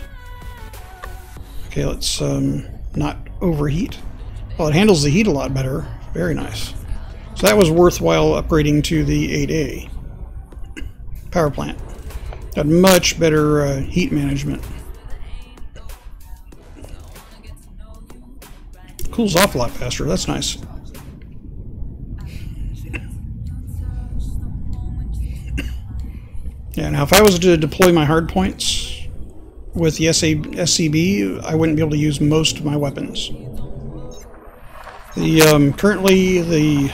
Okay, let's not overheat. Well, it handles the heat a lot better. Very nice. So that was worthwhile upgrading to the 8A power plant. Got much better heat management. Cools off a lot faster. That's nice. Yeah, now if I was to deploy my hard points with the SCB, I wouldn't be able to use most of my weapons. Currently the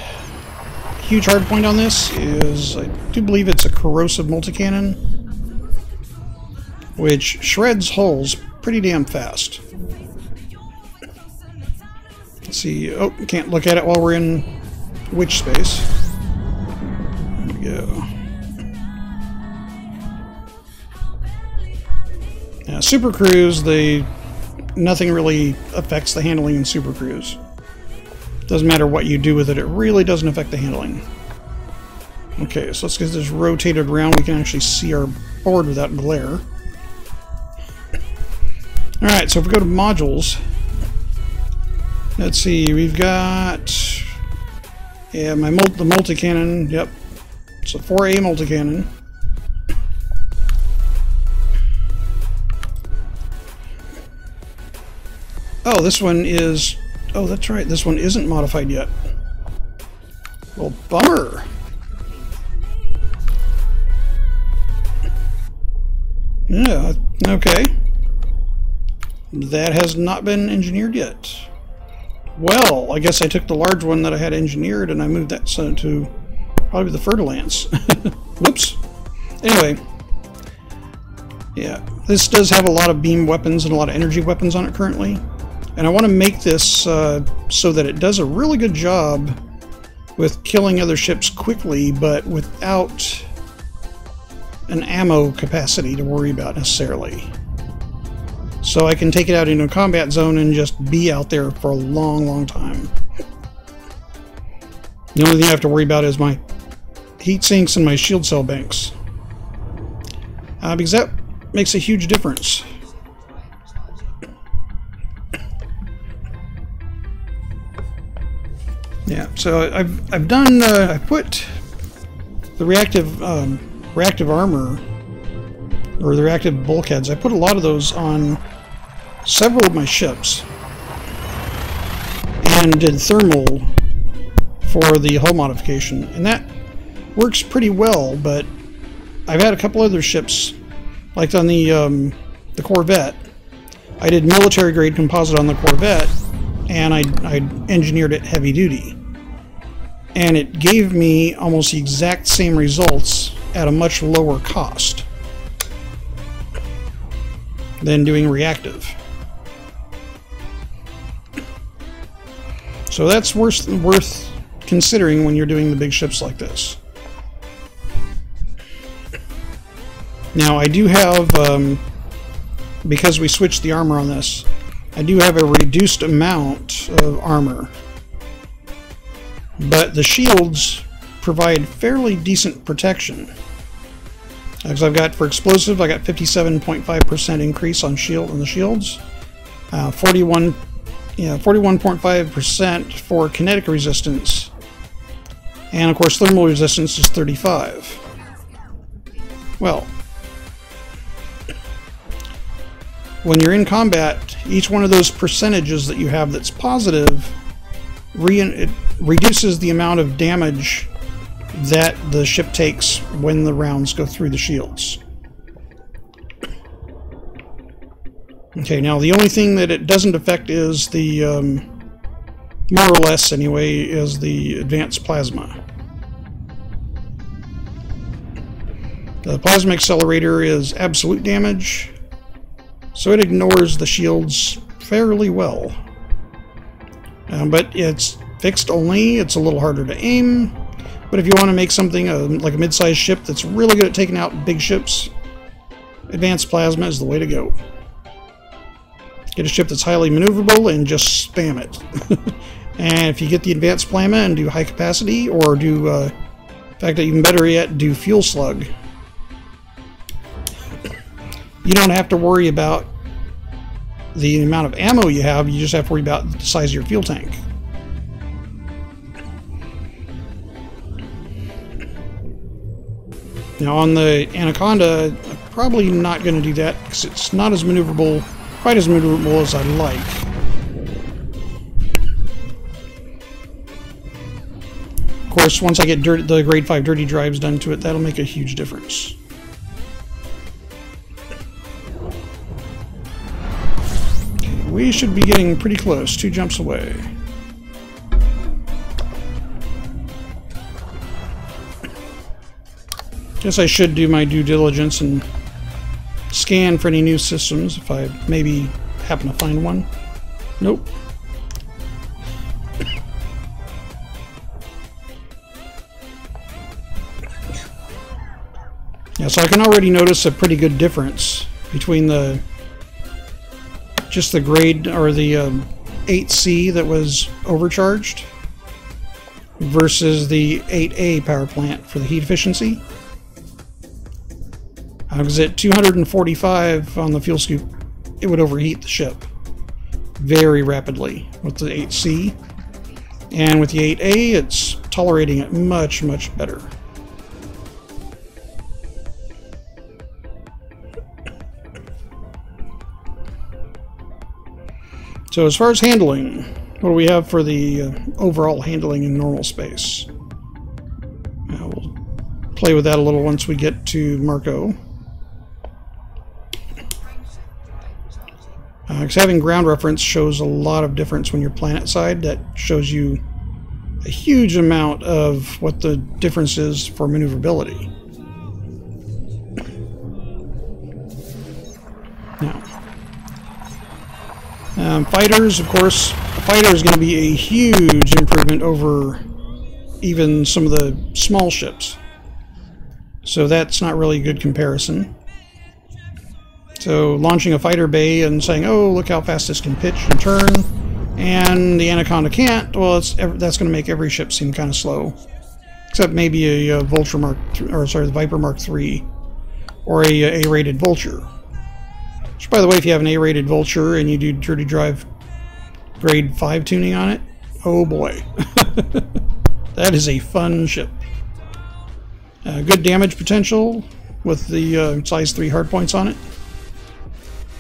huge hard point on this is I do believe it's a corrosive multi-cannon, which shreds hulls pretty damn fast. Let's see. Oh, can't look at it while we're in witch space. There we go. Now, Super Cruise, nothing really affects the handling in Super Cruise. Doesn't matter what you do with it, it really doesn't affect the handling. Okay, so let's get this rotated around. We can actually see our board without glare. Alright, so if we go to modules, let's see, we've got, yeah, the multi-cannon, yep, it's a 4A multi-cannon. Oh, this one is, oh, that's right, this one isn't modified yet. Well, bummer. Yeah, okay. That has not been engineered yet. Well, I guess I took the large one that I had engineered and I moved that to probably the Fer-de-Lance. Whoops. Anyway. Yeah, this does have a lot of beam weapons and a lot of energy weapons on it currently. And I want to make this so that it does a really good job with killing other ships quickly, but without an ammo capacity to worry about necessarily. So I can take it out into a combat zone and just be out there for a long, long time. The only thing I have to worry about is my heat sinks and my shield cell banks. Because that makes a huge difference. Yeah, so I've done I put the reactive armor, or the reactive bulkheads. I put a lot of those on several of my ships and did thermal for the hull modification, and that works pretty well. But I've had a couple other ships, like on the Corvette. I did military grade composite on the Corvette, and I engineered it heavy duty, and it gave me almost the exact same results at a much lower cost than doing reactive. So that's worth considering when you're doing the big ships like this. Now I do have, because we switched the armor on this, I do have a reduced amount of armor, but the shields provide fairly decent protection. Because I've got, for explosive, I got 57.5% increase on the shields, 41.5% for kinetic resistance, and of course thermal resistance is 35. Well, when you're in combat, each one of those percentages that you have that's positive, it reduces the amount of damage that the ship takes when the rounds go through the shields. Okay, now the only thing that it doesn't affect is the, more or less anyway, is the advanced plasma. The plasma accelerator is absolute damage, so it ignores the shields fairly well. But it's fixed only, it's a little harder to aim. But if you want to make something like a mid-sized ship that's really good at taking out big ships, advanced plasma is the way to go. Get a ship that's highly maneuverable and just spam it. And if you get the advanced plasma and do high capacity, or do, in fact, even better yet, do fuel slug, you don't have to worry about the amount of ammo you have, you just have to worry about the size of your fuel tank. Now on the Anaconda, I'm probably not going to do that because it's not as maneuverable, quite as maneuverable as I'd like. Of course, once I get the grade 5 dirty drives done to it, that'll make a huge difference. We should be getting pretty close, 2 jumps away. Guess I should do my due diligence and scan for any new systems if I maybe happen to find one. Nope. Yeah, so I can already notice a pretty good difference between just the grade, or the 8C that was overcharged versus the 8A power plant for the heat efficiency. Because at 245 on the fuel scoop, it would overheat the ship very rapidly with the 8C. And with the 8A, it's tolerating it much, much better. So as far as handling, what do we have for the overall handling in normal space? We'll play with that a little once we get to Marco. Because having ground reference shows a lot of difference when you're planet side. That shows you a huge amount of what the difference is for maneuverability. Now, fighters, of course, a fighter is going to be a huge improvement over even some of the small ships. So that's not really a good comparison. So launching a fighter bay and saying, oh, look how fast this can pitch and turn, and the Anaconda can't, well, that's going to make every ship seem kind of slow. Except maybe a Vulture Mark, or sorry, the Viper Mark III, or a A-rated Vulture. Which, by the way, if you have an A-rated Vulture and you do Dirty Drive grade 5 tuning on it, oh boy. That is a fun ship. Good damage potential with the size 3 hardpoints on it.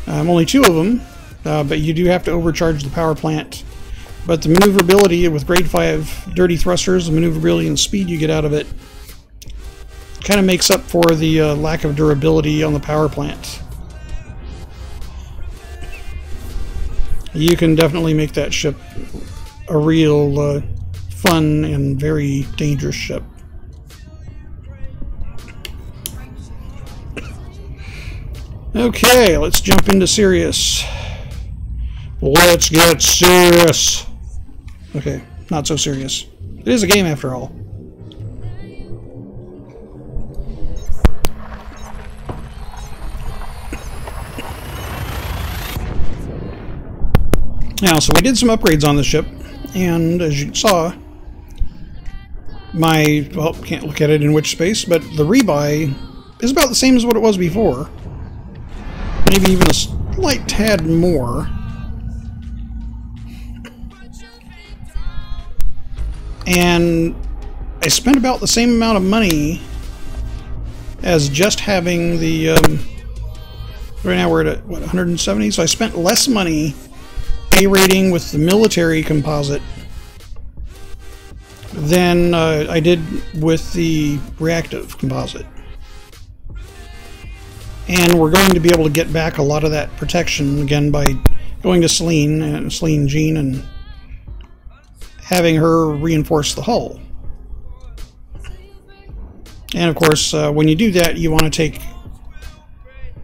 Only 2 of them, but you do have to overcharge the power plant. But the maneuverability with grade 5 dirty thrusters, the maneuverability and speed you get out of it, kind of makes up for the lack of durability on the power plant. You can definitely make that ship a real fun and very dangerous ship. Okay, let's jump into serious. Let's get serious. Okay, not so serious. It is a game after all. Now, so we did some upgrades on the ship, and as you saw, well, can't look at it in which space, but the rebuy is about the same as what it was before. Maybe even a slight tad more. And I spent about the same amount of money as just having the, right now we're at, what, 170? So I spent less money A-rating with the military composite than I did with the reactive composite. And we're going to be able to get back a lot of that protection again by going to Celine Jean, and having her reinforce the hull. And of course, when you do that, you want to take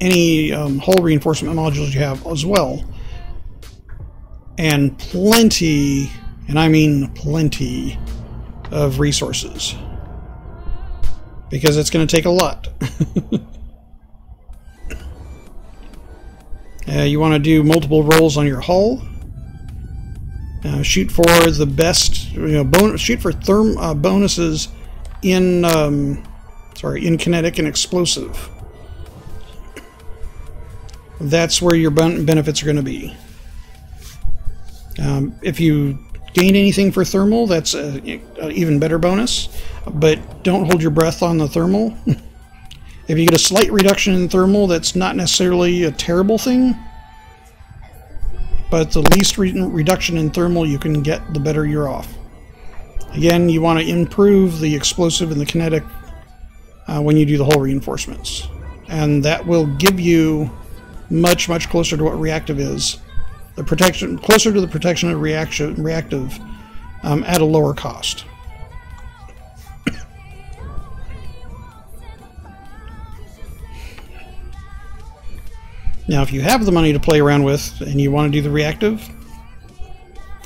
any hull reinforcement modules you have as well. And plenty, and I mean plenty, of resources. Because it's going to take a lot. You want to do multiple rolls on your hull. Shoot for the best, shoot for bonuses in, in kinetic and explosive. That's where your benefits are going to be. If you gain anything for thermal, that's an even better bonus. But don't hold your breath on the thermal. If you get a slight reduction in thermal, that's not necessarily a terrible thing. But the least reduction in thermal you can get, the better you're off. Again, you want to improve the explosive and the kinetic when you do the hull reinforcements. And that will give you much, much closer to what reactive is. The protection, closer to the protection of reactive at a lower cost. Now, if you have the money to play around with and you want to do the reactive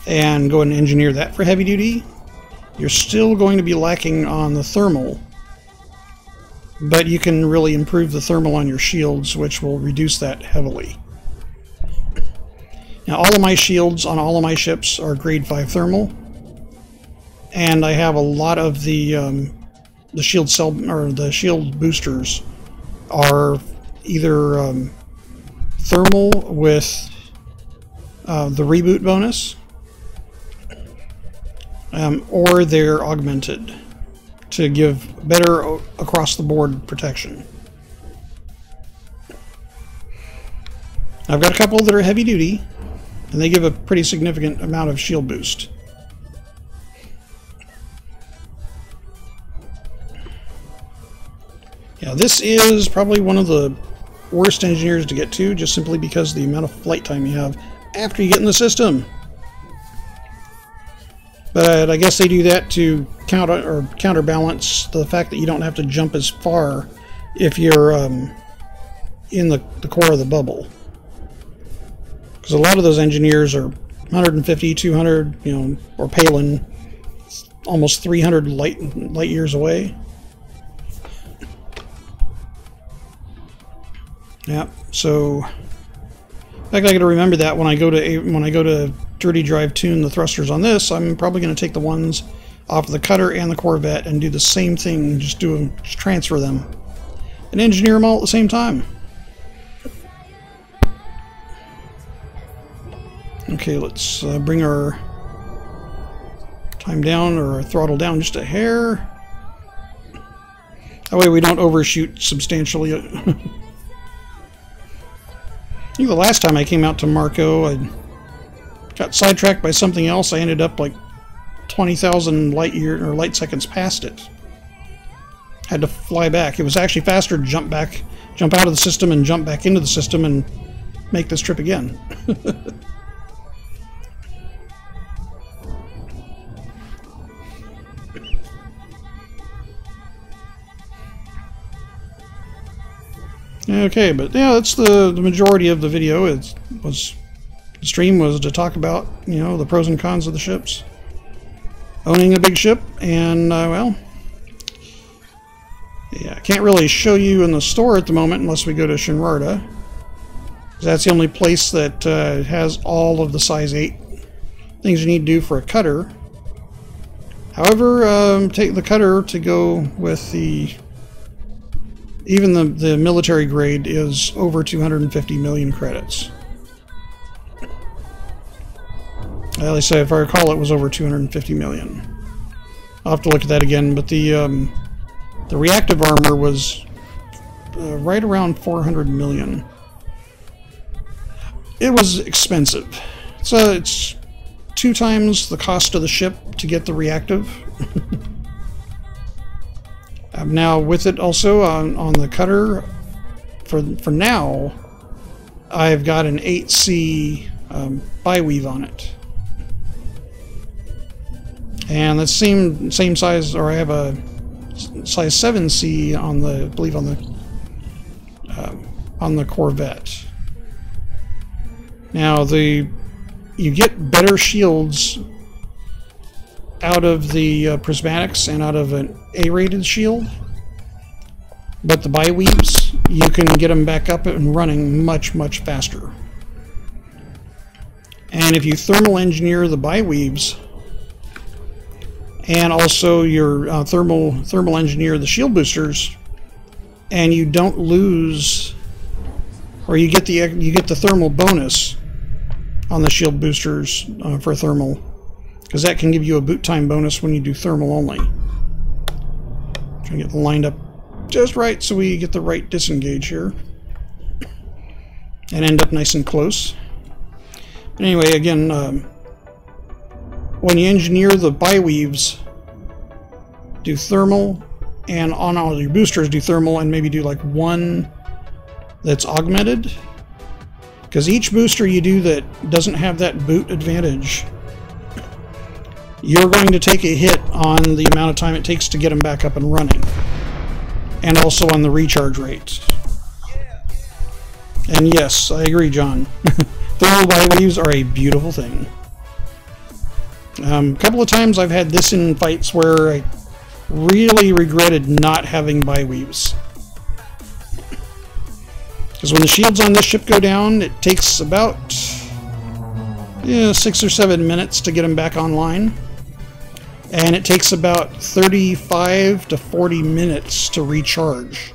and go and engineer that for heavy duty, you're still going to be lacking on the thermal. But you can really improve the thermal on your shields, which will reduce that heavily. Now, all of my shields on all of my ships are grade 5 thermal, and I have a lot of the shield cell or the shield boosters are either thermal with the reboot bonus, or they're augmented to give better across-the-board protection. I've got a couple that are heavy-duty, and they give a pretty significant amount of shield boost. Yeah, this is probably one of the worst engineers to get to, just simply because of the amount of flight time you have after you get in the system. But I guess they do that to counterbalance the fact that you don't have to jump as far if you're in the core of the bubble. Because a lot of those engineers are 150, 200, you know, or Palin, almost 300 light years away. Yeah, so I got to remember that when I go to Dirty Drive tune the thrusters on this, I'm probably going to take the ones off of the Cutter and the Corvette and do the same thing, just transfer them and engineer them all at the same time. Okay, let's bring our time down, or our throttle down just a hair. That way we don't overshoot substantially. I think the last time I came out to Marco, I got sidetracked by something else. I ended up like 20,000 light seconds past it. Had to fly back. It was actually faster to jump out of the system and jump back into the system and make this trip again. Okay, but yeah, that's the majority of the video. The stream was to talk about, you know, the pros and cons of the ships, owning a big ship, and well, yeah, I can't really show you in the store at the moment unless we go to Shinrarta. That's the only place that has all of the size 8 things you need to do for a cutter. However, take the cutter to go with even the military grade is over 250 million credits. At least if I recall, it was over 250 million. I'll have to look at that again, but the reactive armor was right around 400 million. It was expensive. So it's 2 times the cost of the ship to get the reactive. Now with it also on the cutter, for now, I've got an 8C bi-weave on it. And the same size, or I have a size 7C on the, I believe on the Corvette. Now you get better shields out of the prismatics and out of an A-rated shield, but the bi-weaves, you can get them back up and running much, much faster. And if you thermal engineer the bi-weaves, and also your thermal engineer the shield boosters, and you don't lose, or you get the thermal bonus on the shield boosters for thermal, because that can give you a boot time bonus when you do thermal only. Trying to get them lined up just right so we get the right disengage here and end up nice and close. But anyway, again, when you engineer the bi-weaves, do thermal, and on all your boosters do thermal, and maybe do like one that's augmented, because each booster you do that doesn't have that boot advantage, you're going to take a hit on the amount of time it takes to get them back up and running, and also on the recharge rate. And yes, I agree, John. Thermal biweaves are a beautiful thing. A couple of times I've had this in fights where I really regretted not having biweaves. Because when the shields on this ship go down, it takes about 6 or 7 minutes to get them back online. And it takes about 35 to 40 minutes to recharge.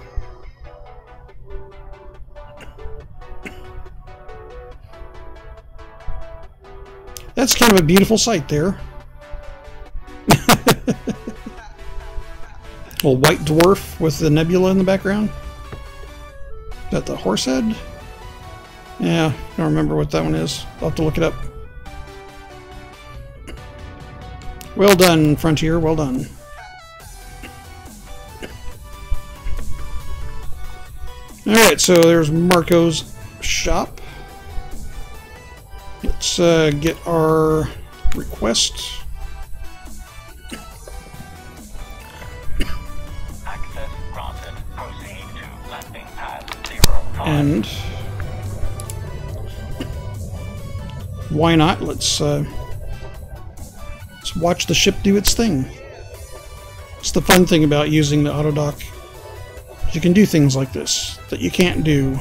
That's kind of a beautiful sight there. Little white dwarf with the nebula in the background. Is that the horse head? Yeah, I don't remember what that one is. I'll have to look it up. Well done, Frontier. Well done. Alright, so there's Marco's shop. Let's get our request. Access granted. Proceed to landing pad 05. And why not? Let's watch the ship do its thing. It's the fun thing about using the autodock. You can do things like this that you can't do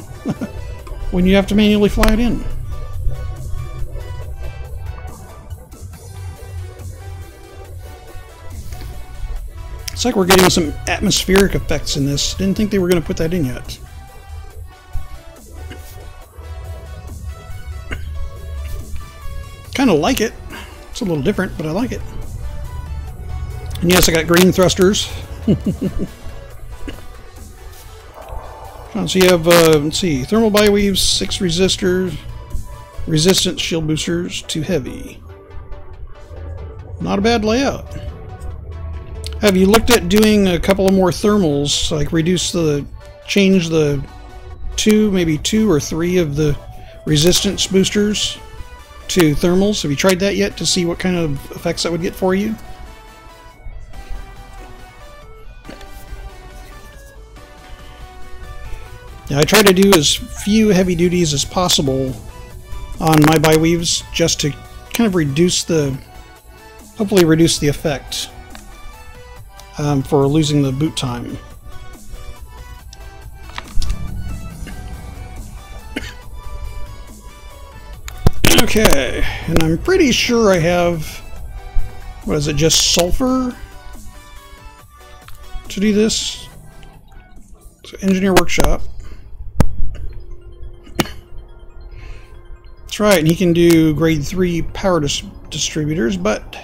when you have to manually fly it in. It's like we're getting some atmospheric effects in this. Didn't think they were going to put that in yet. Kind of like it. It's a little different, but I like it. And yes, I got green thrusters. So you have, let's see, thermal biweaves, 6 resistors, resistance shield boosters, 2 heavy. Not a bad layout. Have you looked at doing a couple of more thermals, like change the maybe 2 or 3 of the resistance boosters to thermals? Have you tried that yet to see what kind of effects that would get for you? Yeah, I try to do as few heavy duties as possible on my biweaves just to kind of hopefully reduce the effect for losing the boot time. Okay, and I'm pretty sure I have, what is it, just sulfur to do this? So Engineer Workshop. That's right, and he can do grade 3 power distributors, but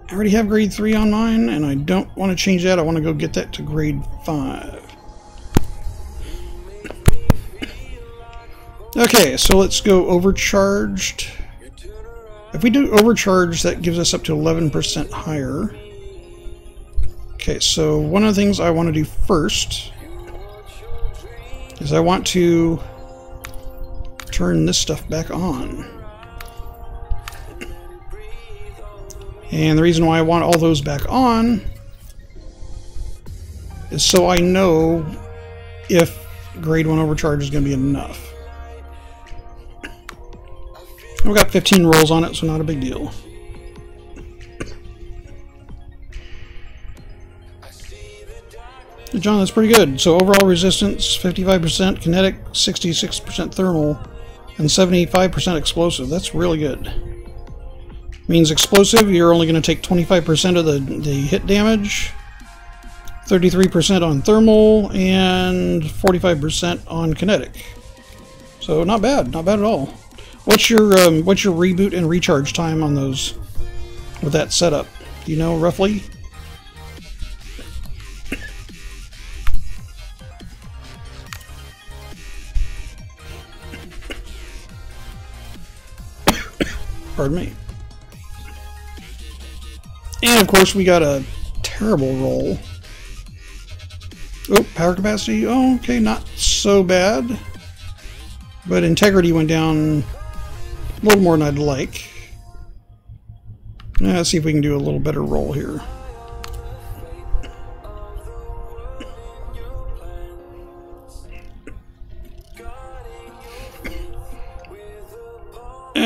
I already have grade 3 on mine, and I don't want to change that. I want to go get that to grade 5. Okay, so let's go overcharged. If we do overcharged, that gives us up to 11% higher. Okay, so one of the things I want to do first is I want to turn this stuff back on. And the reason why I want all those back on is so I know if grade 1 overcharge is going to be enough. We've got 15 rolls on it, so not a big deal. John, that's pretty good. So overall resistance, 55%, kinetic, 66% thermal, and 75% explosive. That's really good. Means explosive, you're only going to take 25% of the hit damage, 33% on thermal, and 45% on kinetic. So not bad at all. What's your reboot and recharge time on those with that setup? Do you know roughly? Pardon me. And of course we got a terrible roll. Oh, power capacity. Oh, okay, not so bad. But integrity went down a little more than I'd like. Let's see if we can do a little better roll here.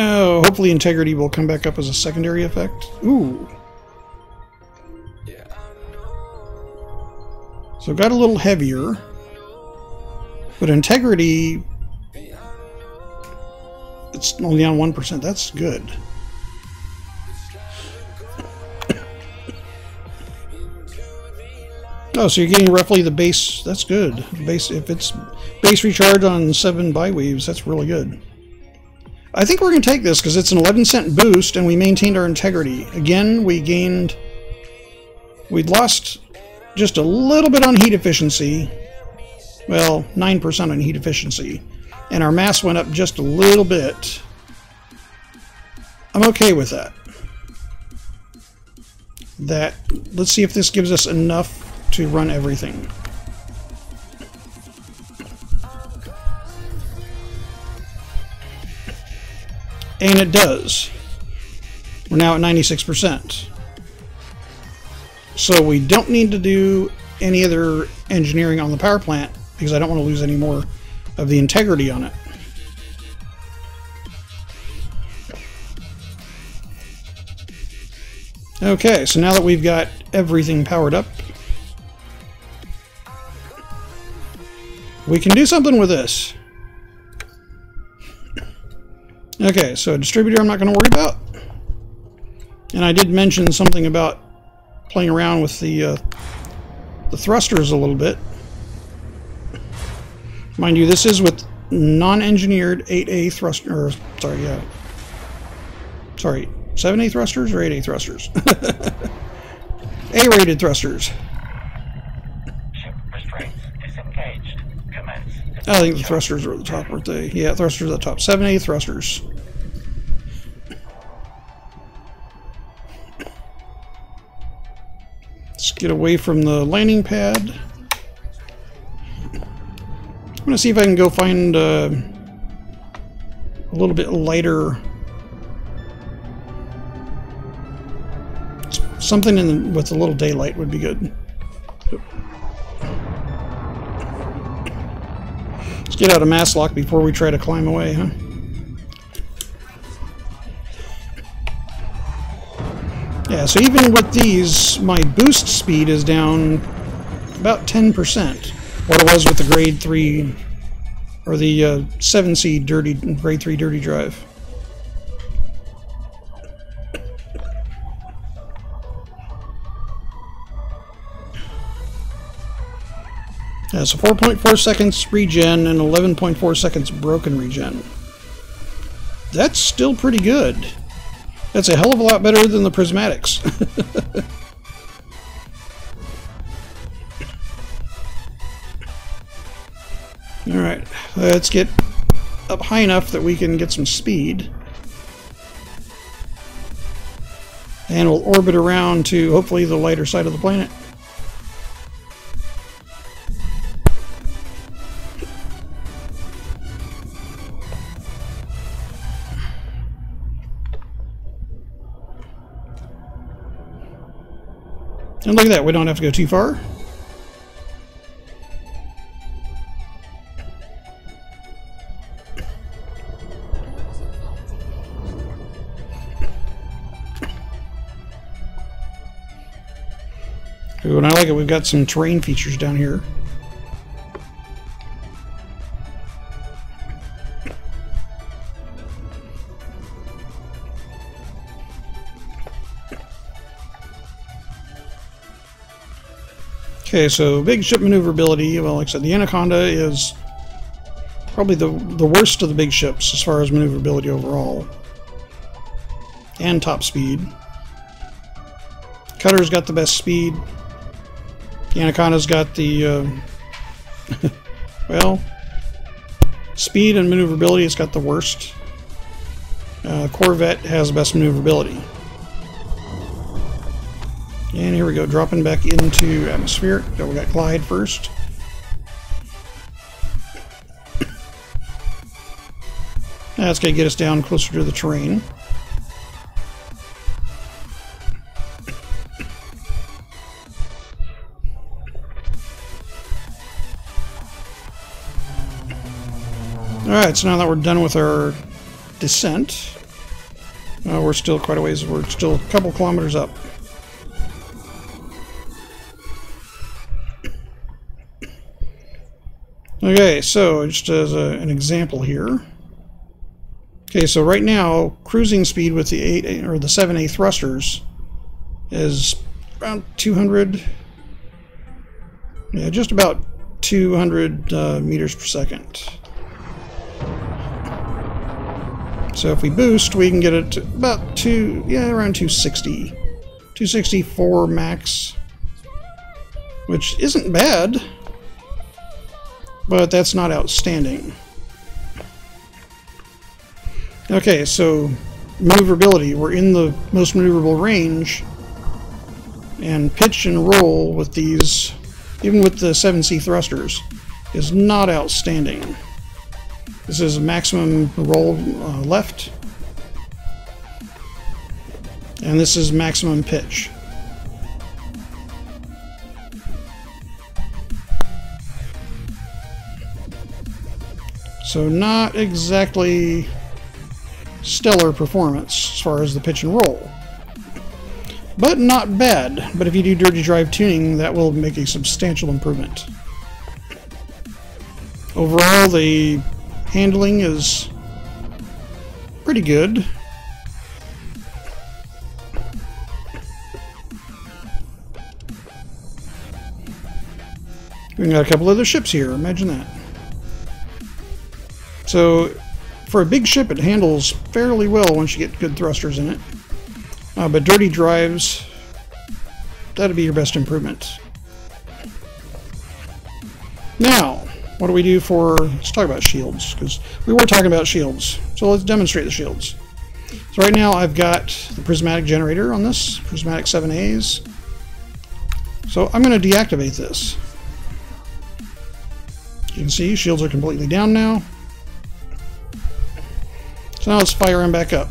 Oh, hopefully integrity will come back up as a secondary effect. Ooh. So it got a little heavier. But integrity... it's only on 1%. That's good. Oh, so you're getting roughly the base. That's good. Base, if it's base recharge on 7 Biweaves, that's really good. I think we're going to take this because it's an 11-cent boost and we maintained our integrity. Again, we'd lost just a little bit on heat efficiency. Well, 9% on heat efficiency. And our mass went up just a little bit. I'm okay with that. Let's see if this gives us enough to run everything. And it does. We're now at 96%. So we don't need to do any other engineering on the power plant because I don't want to lose any more of the integrity on it. Okay, so now that we've got everything powered up, we can do something with this. Okay, so a distributor I'm not going to worry about. And I did mention something about playing around with the thrusters a little bit. Mind you, this is with non-engineered 8A thruster, or sorry, yeah. Sorry, 7A thrusters or 8A thrusters? A-rated thrusters. Ship restraints disengaged. Commence. I think the thrusters are at the top, aren't they? Yeah, thrusters at the top. 7A thrusters. Let's get away from the landing pad. I'm going to see if I can go find a little bit lighter... something with a little daylight would be good. Let's get out of mass lock before we try to climb away, huh? Yeah, so even with these, my boost speed is down about 10%. What it was with the grade 3, or the 7C grade 3 dirty drive. Yeah, so 4.4 seconds regen and 11.4 seconds broken regen. That's still pretty good. That's a hell of a lot better than the prismatics. Alright, let's get up high enough that we can get some speed. And we'll orbit around to hopefully the lighter side of the planet. And look at that, we don't have to go too far. Ooh, and I like it, we've got some terrain features down here. Okay, so big ship maneuverability. Well, like I said, the Anaconda is probably the worst of the big ships as far as maneuverability overall. And top speed. Cutter's got the best speed. The Anaconda's got the, well, speed and maneuverability, it's got the worst. Corvette has the best maneuverability. And here we go, dropping back into atmospheric. So we got glide first. That's going to get us down closer to the terrain. Alright, so now that we're done with our descent, We're still quite a ways. We're still a couple kilometers up. Okay, so just as an example here. Okay, so right now, cruising speed with the 8A or the 7A thrusters is around 200. Yeah, just about 200 meters per second. So if we boost, we can get it to about around 260. 264 max, which isn't bad. But that's not outstanding. Okay, so maneuverability. We're in the most maneuverable range, and pitch and roll with these, even with the 7C thrusters, is not outstanding. This is maximum roll left, and this is maximum pitch. So not exactly stellar performance as far as the pitch and roll. But not bad. But if you do dirty drive tuning, that will make a substantial improvement. Overall, the handling is pretty good. We got a couple other ships here, imagine that. So, for a big ship, it handles fairly well once you get good thrusters in it. But dirty drives, that'd be your best improvement. Now, what do we do for... Let's talk about shields, because we were talking about shields. So let's demonstrate the shields. So right now I've got the prismatic generator on this, prismatic 7As. So I'm going to deactivate this. You can see shields are completely down now. So now let's fire them back up.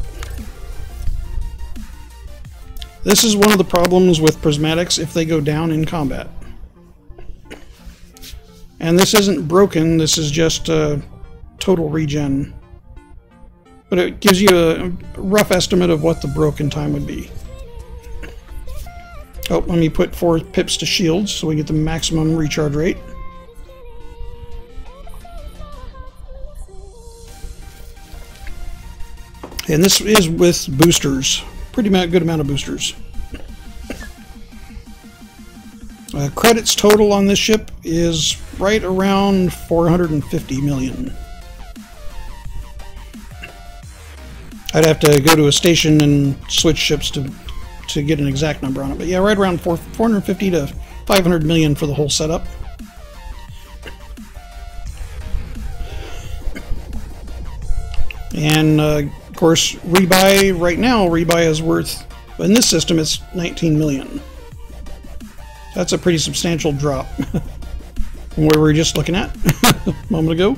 This is one of the problems with prismatics if they go down in combat. And this isn't broken, this is just a total regen. But it gives you a rough estimate of what the broken time would be. Oh, let me put 4 pips to shields so we get the maximum recharge rate. And this is with boosters. Pretty good amount of boosters. Credits total on this ship is right around 450 million. I'd have to go to a station and switch ships to get an exact number on it. But yeah, right around 450 to 500 million for the whole setup. And of course, rebuy right now, rebuy is worth, in this system, it's 19 million. That's a pretty substantial drop from where we were just looking at a moment ago.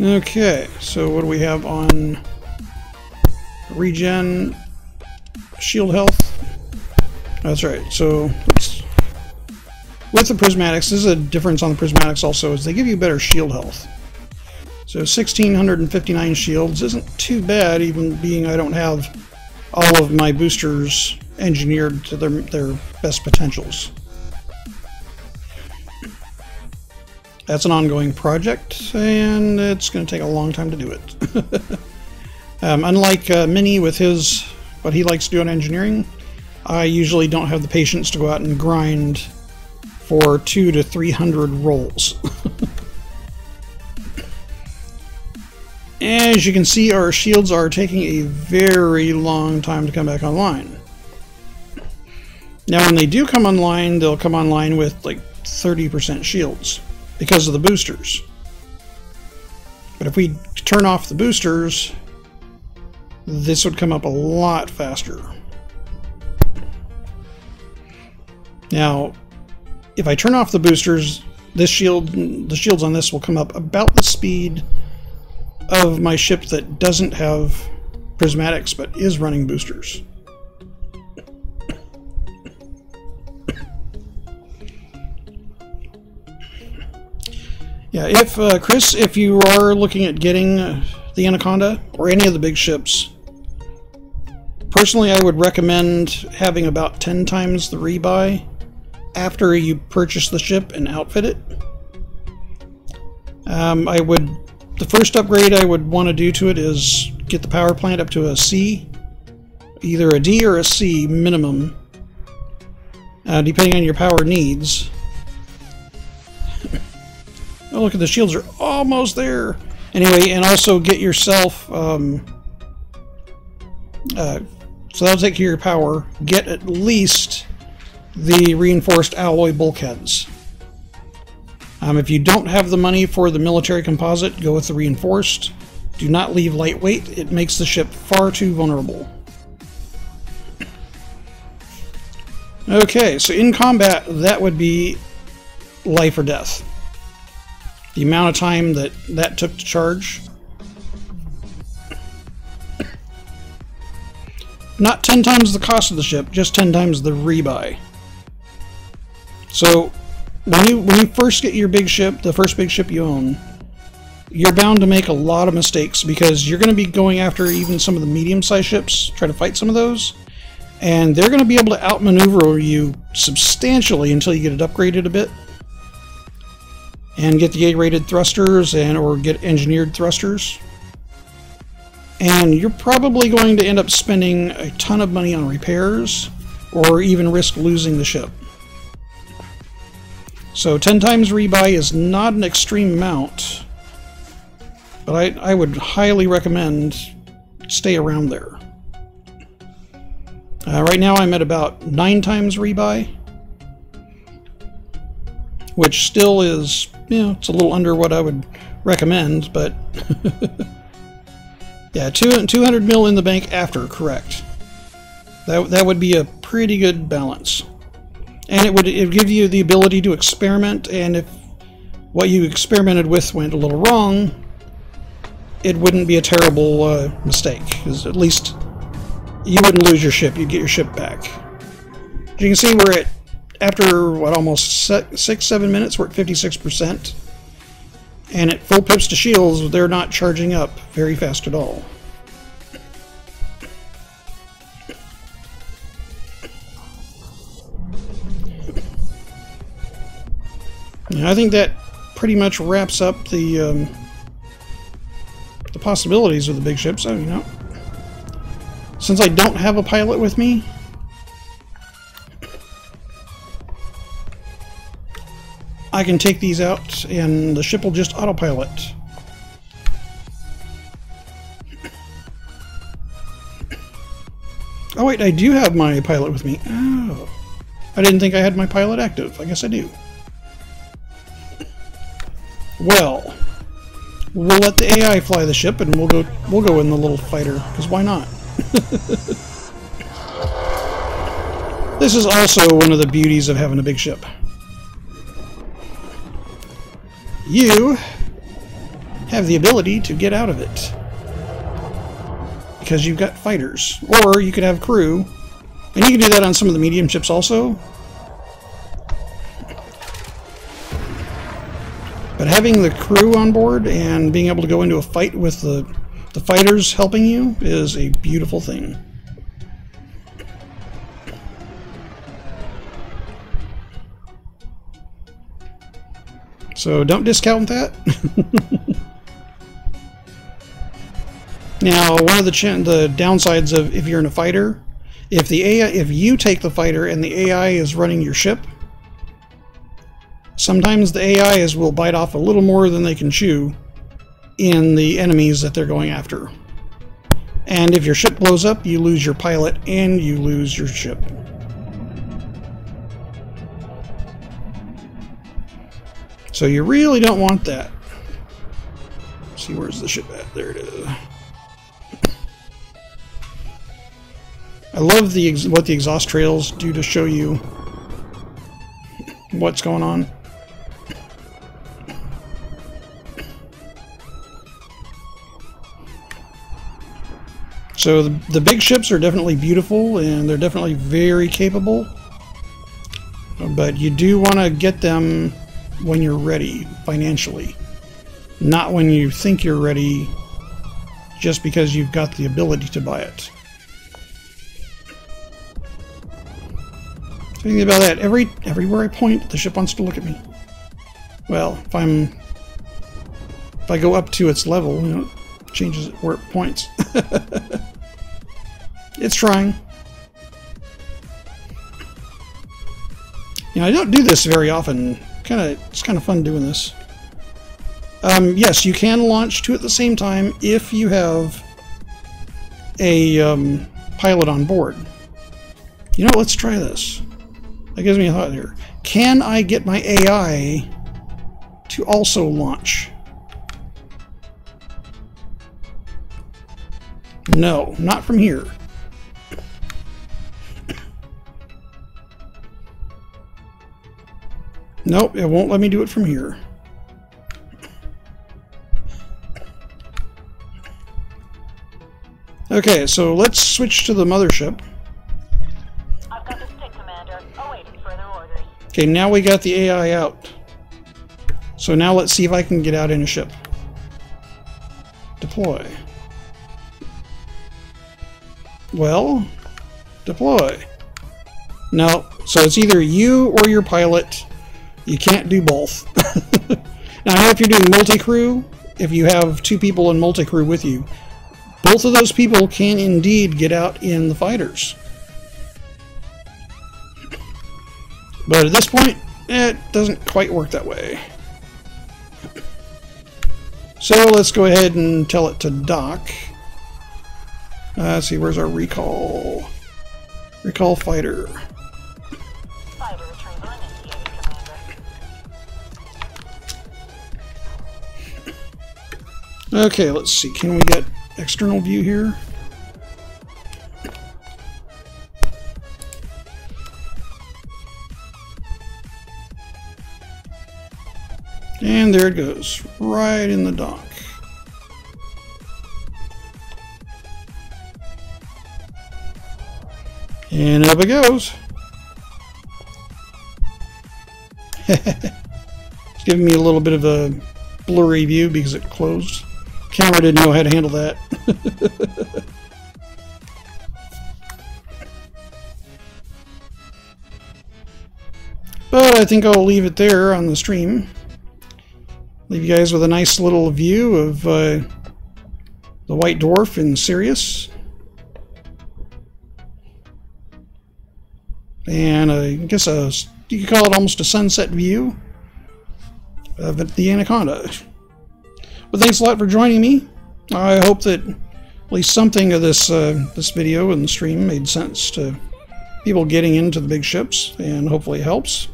Okay, so what do we have on regen, shield health? That's right, so with the prismatics, this is a difference on the prismatics also, is they give you better shield health. So 1,659 shields isn't too bad, even being I don't have all of my boosters engineered to their best potentials. That's an ongoing project, and it's going to take a long time to do it. Unlike Mini with what he likes to do in engineering, I usually don't have the patience to go out and grind for 200 to 300 rolls. As you can see, our shields are taking a very long time to come back online. Now when they do come online, they'll come online with like 30% shields because of the boosters. But if we turn off the boosters, this would come up a lot faster. Now, if I turn off the boosters, the shields on this will come up about the speed of my ship that doesn't have prismatics but is running boosters. Yeah, Yeah, if Chris, if you are looking at getting the Anaconda or any of the big ships, personally I would recommend having about 10 times the rebuy after you purchase the ship and outfit it. The first upgrade I would want to do to it is get the power plant up to a C, either a D or a C minimum, depending on your power needs. Oh, look at the shields are almost there. Anyway, and also get yourself, so that'll take care of your power. Get at least the reinforced alloy bulkheads. If you don't have the money for the military composite, go with the reinforced. Do not leave lightweight. It makes the ship far too vulnerable. Okay, so in combat, that would be life or death. The amount of time that took to charge. Not 10 times the cost of the ship, just 10 times the rebuy. So when you first get your big ship, the first big ship you own, you're bound to make a lot of mistakes because you're going to be going after even some of the medium-sized ships, try to fight some of those, and they're going to be able to outmaneuver you substantially until you get it upgraded a bit and get the A-rated thrusters or get engineered thrusters. And you're probably going to end up spending a ton of money on repairs or even risk losing the ship. So 10 times rebuy is not an extreme amount, but I would highly recommend stay around there. Right now I'm at about 9 times rebuy, which still is, it's a little under what I would recommend, but yeah, 200 mil in the bank after, correct. That would be a pretty good balance. And it would give you the ability to experiment, and if what you experimented with went a little wrong, it wouldn't be a terrible mistake, because at least you wouldn't lose your ship, you'd get your ship back. As you can see, we're at, after what, almost 6-7 minutes, we're at 56%. And at full pips to shields, they're not charging up very fast at all. Yeah, I think that pretty much wraps up the possibilities of the big ships. So, since I don't have a pilot with me, I can take these out and the ship will just autopilot. Oh wait, I do have my pilot with me. Oh, I didn't think I had my pilot active. I guess I do. Well, we'll let the AI fly the ship and we'll go in the little fighter, because why not? This is also one of the beauties of having a big ship. You have the ability to get out of it because you've got fighters, or you could have crew, and you can do that on some of the medium ships also. But having the crew on board and being able to go into a fight with the fighters helping you is a beautiful thing. So don't discount that. Now, one of the downsides of if you're in a fighter, if you take the fighter and the AI is running your ship, sometimes the AIs will bite off a little more than they can chew in the enemies that they're going after. And if your ship blows up, you lose your pilot and you lose your ship. So you really don't want that. Let's see, where's the ship at? There it is. I love what the exhaust trails do to show you what's going on. So the big ships are definitely beautiful and they're definitely very capable, but you do want to get them when you're ready financially. Not when you think you're ready, just because you've got the ability to buy it. Thinking about that, everywhere I point, the ship wants to look at me. Well, if I go up to its level, you know, it changes where it points. It's trying. You know, I don't do this very often. It's kind of fun doing this. Yes, you can launch two at the same time if you have a pilot on board. You know, let's try this. That gives me a thought here. Can I get my AI to also launch? No, not from here. Nope, it won't let me do it from here. Okay, so let's switch to the mothership. I've got the stick, Commander. Awaiting further orders. Okay, now we got the AI out. So now let's see if I can get out in a ship. Deploy. Well, deploy. No, so it's either you or your pilot. You can't do both. Now, if you're doing multi-crew, if you have two people in multi-crew with you, both of those people can indeed get out in the fighters. But at this point, it doesn't quite work that way. So let's go ahead and tell it to dock. Let's see, where's our recall? Recall fighter. Fighter retrieval initiated, Commander. Okay, let's see. Can we get external view here? And there it goes, right in the dock. And up it goes. It's giving me a little bit of a blurry view because it closed. Camera didn't know how to handle that. But I think I'll leave it there on the stream. Leave you guys with a nice little view of the White Dwarf in Sirius. And I guess you could call it almost a sunset view of the Anaconda. But thanks a lot for joining me. I hope that at least something of this video and the stream made sense to people getting into the big ships, and hopefully it helps.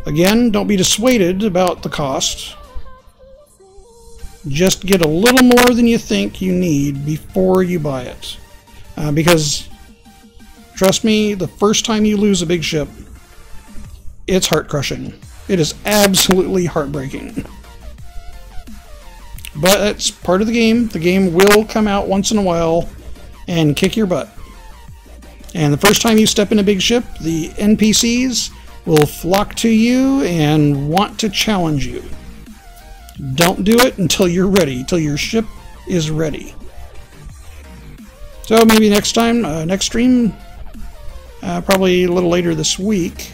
Again, don't be dissuaded about the cost. Just get a little more than you think you need before you buy it. Because, trust me, the first time you lose a big ship, it's heart-crushing. It is absolutely heartbreaking. But that's part of the game. The game will come out once in a while and kick your butt. And the first time you step in a big ship, the NPCs will flock to you and want to challenge you. Don't do it until you're ready, until your ship is ready. So maybe next time, next stream, probably a little later this week,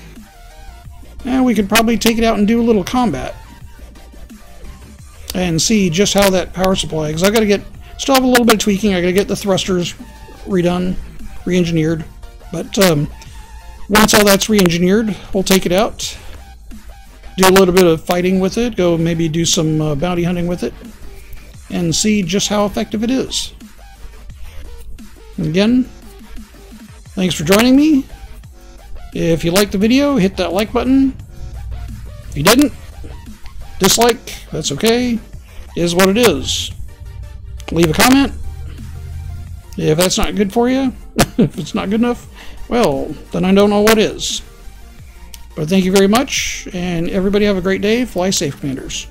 we could probably take it out and do a little combat. And see just how that power supply, because I gotta still have a little bit of tweaking. I gotta get the thrusters redone, re-engineered. But once all that's re-engineered, we'll take it out, do a little bit of fighting with it, go maybe do some bounty hunting with it, and see just how effective it is. And again, thanks for joining me. If you liked the video, hit that like button. If you didn't, dislike, that's okay. It is what it is. Leave a comment. If that's not good for you, if it's not good enough, well, then I don't know what is. But thank you very much, and everybody have a great day. Fly safe, Commanders.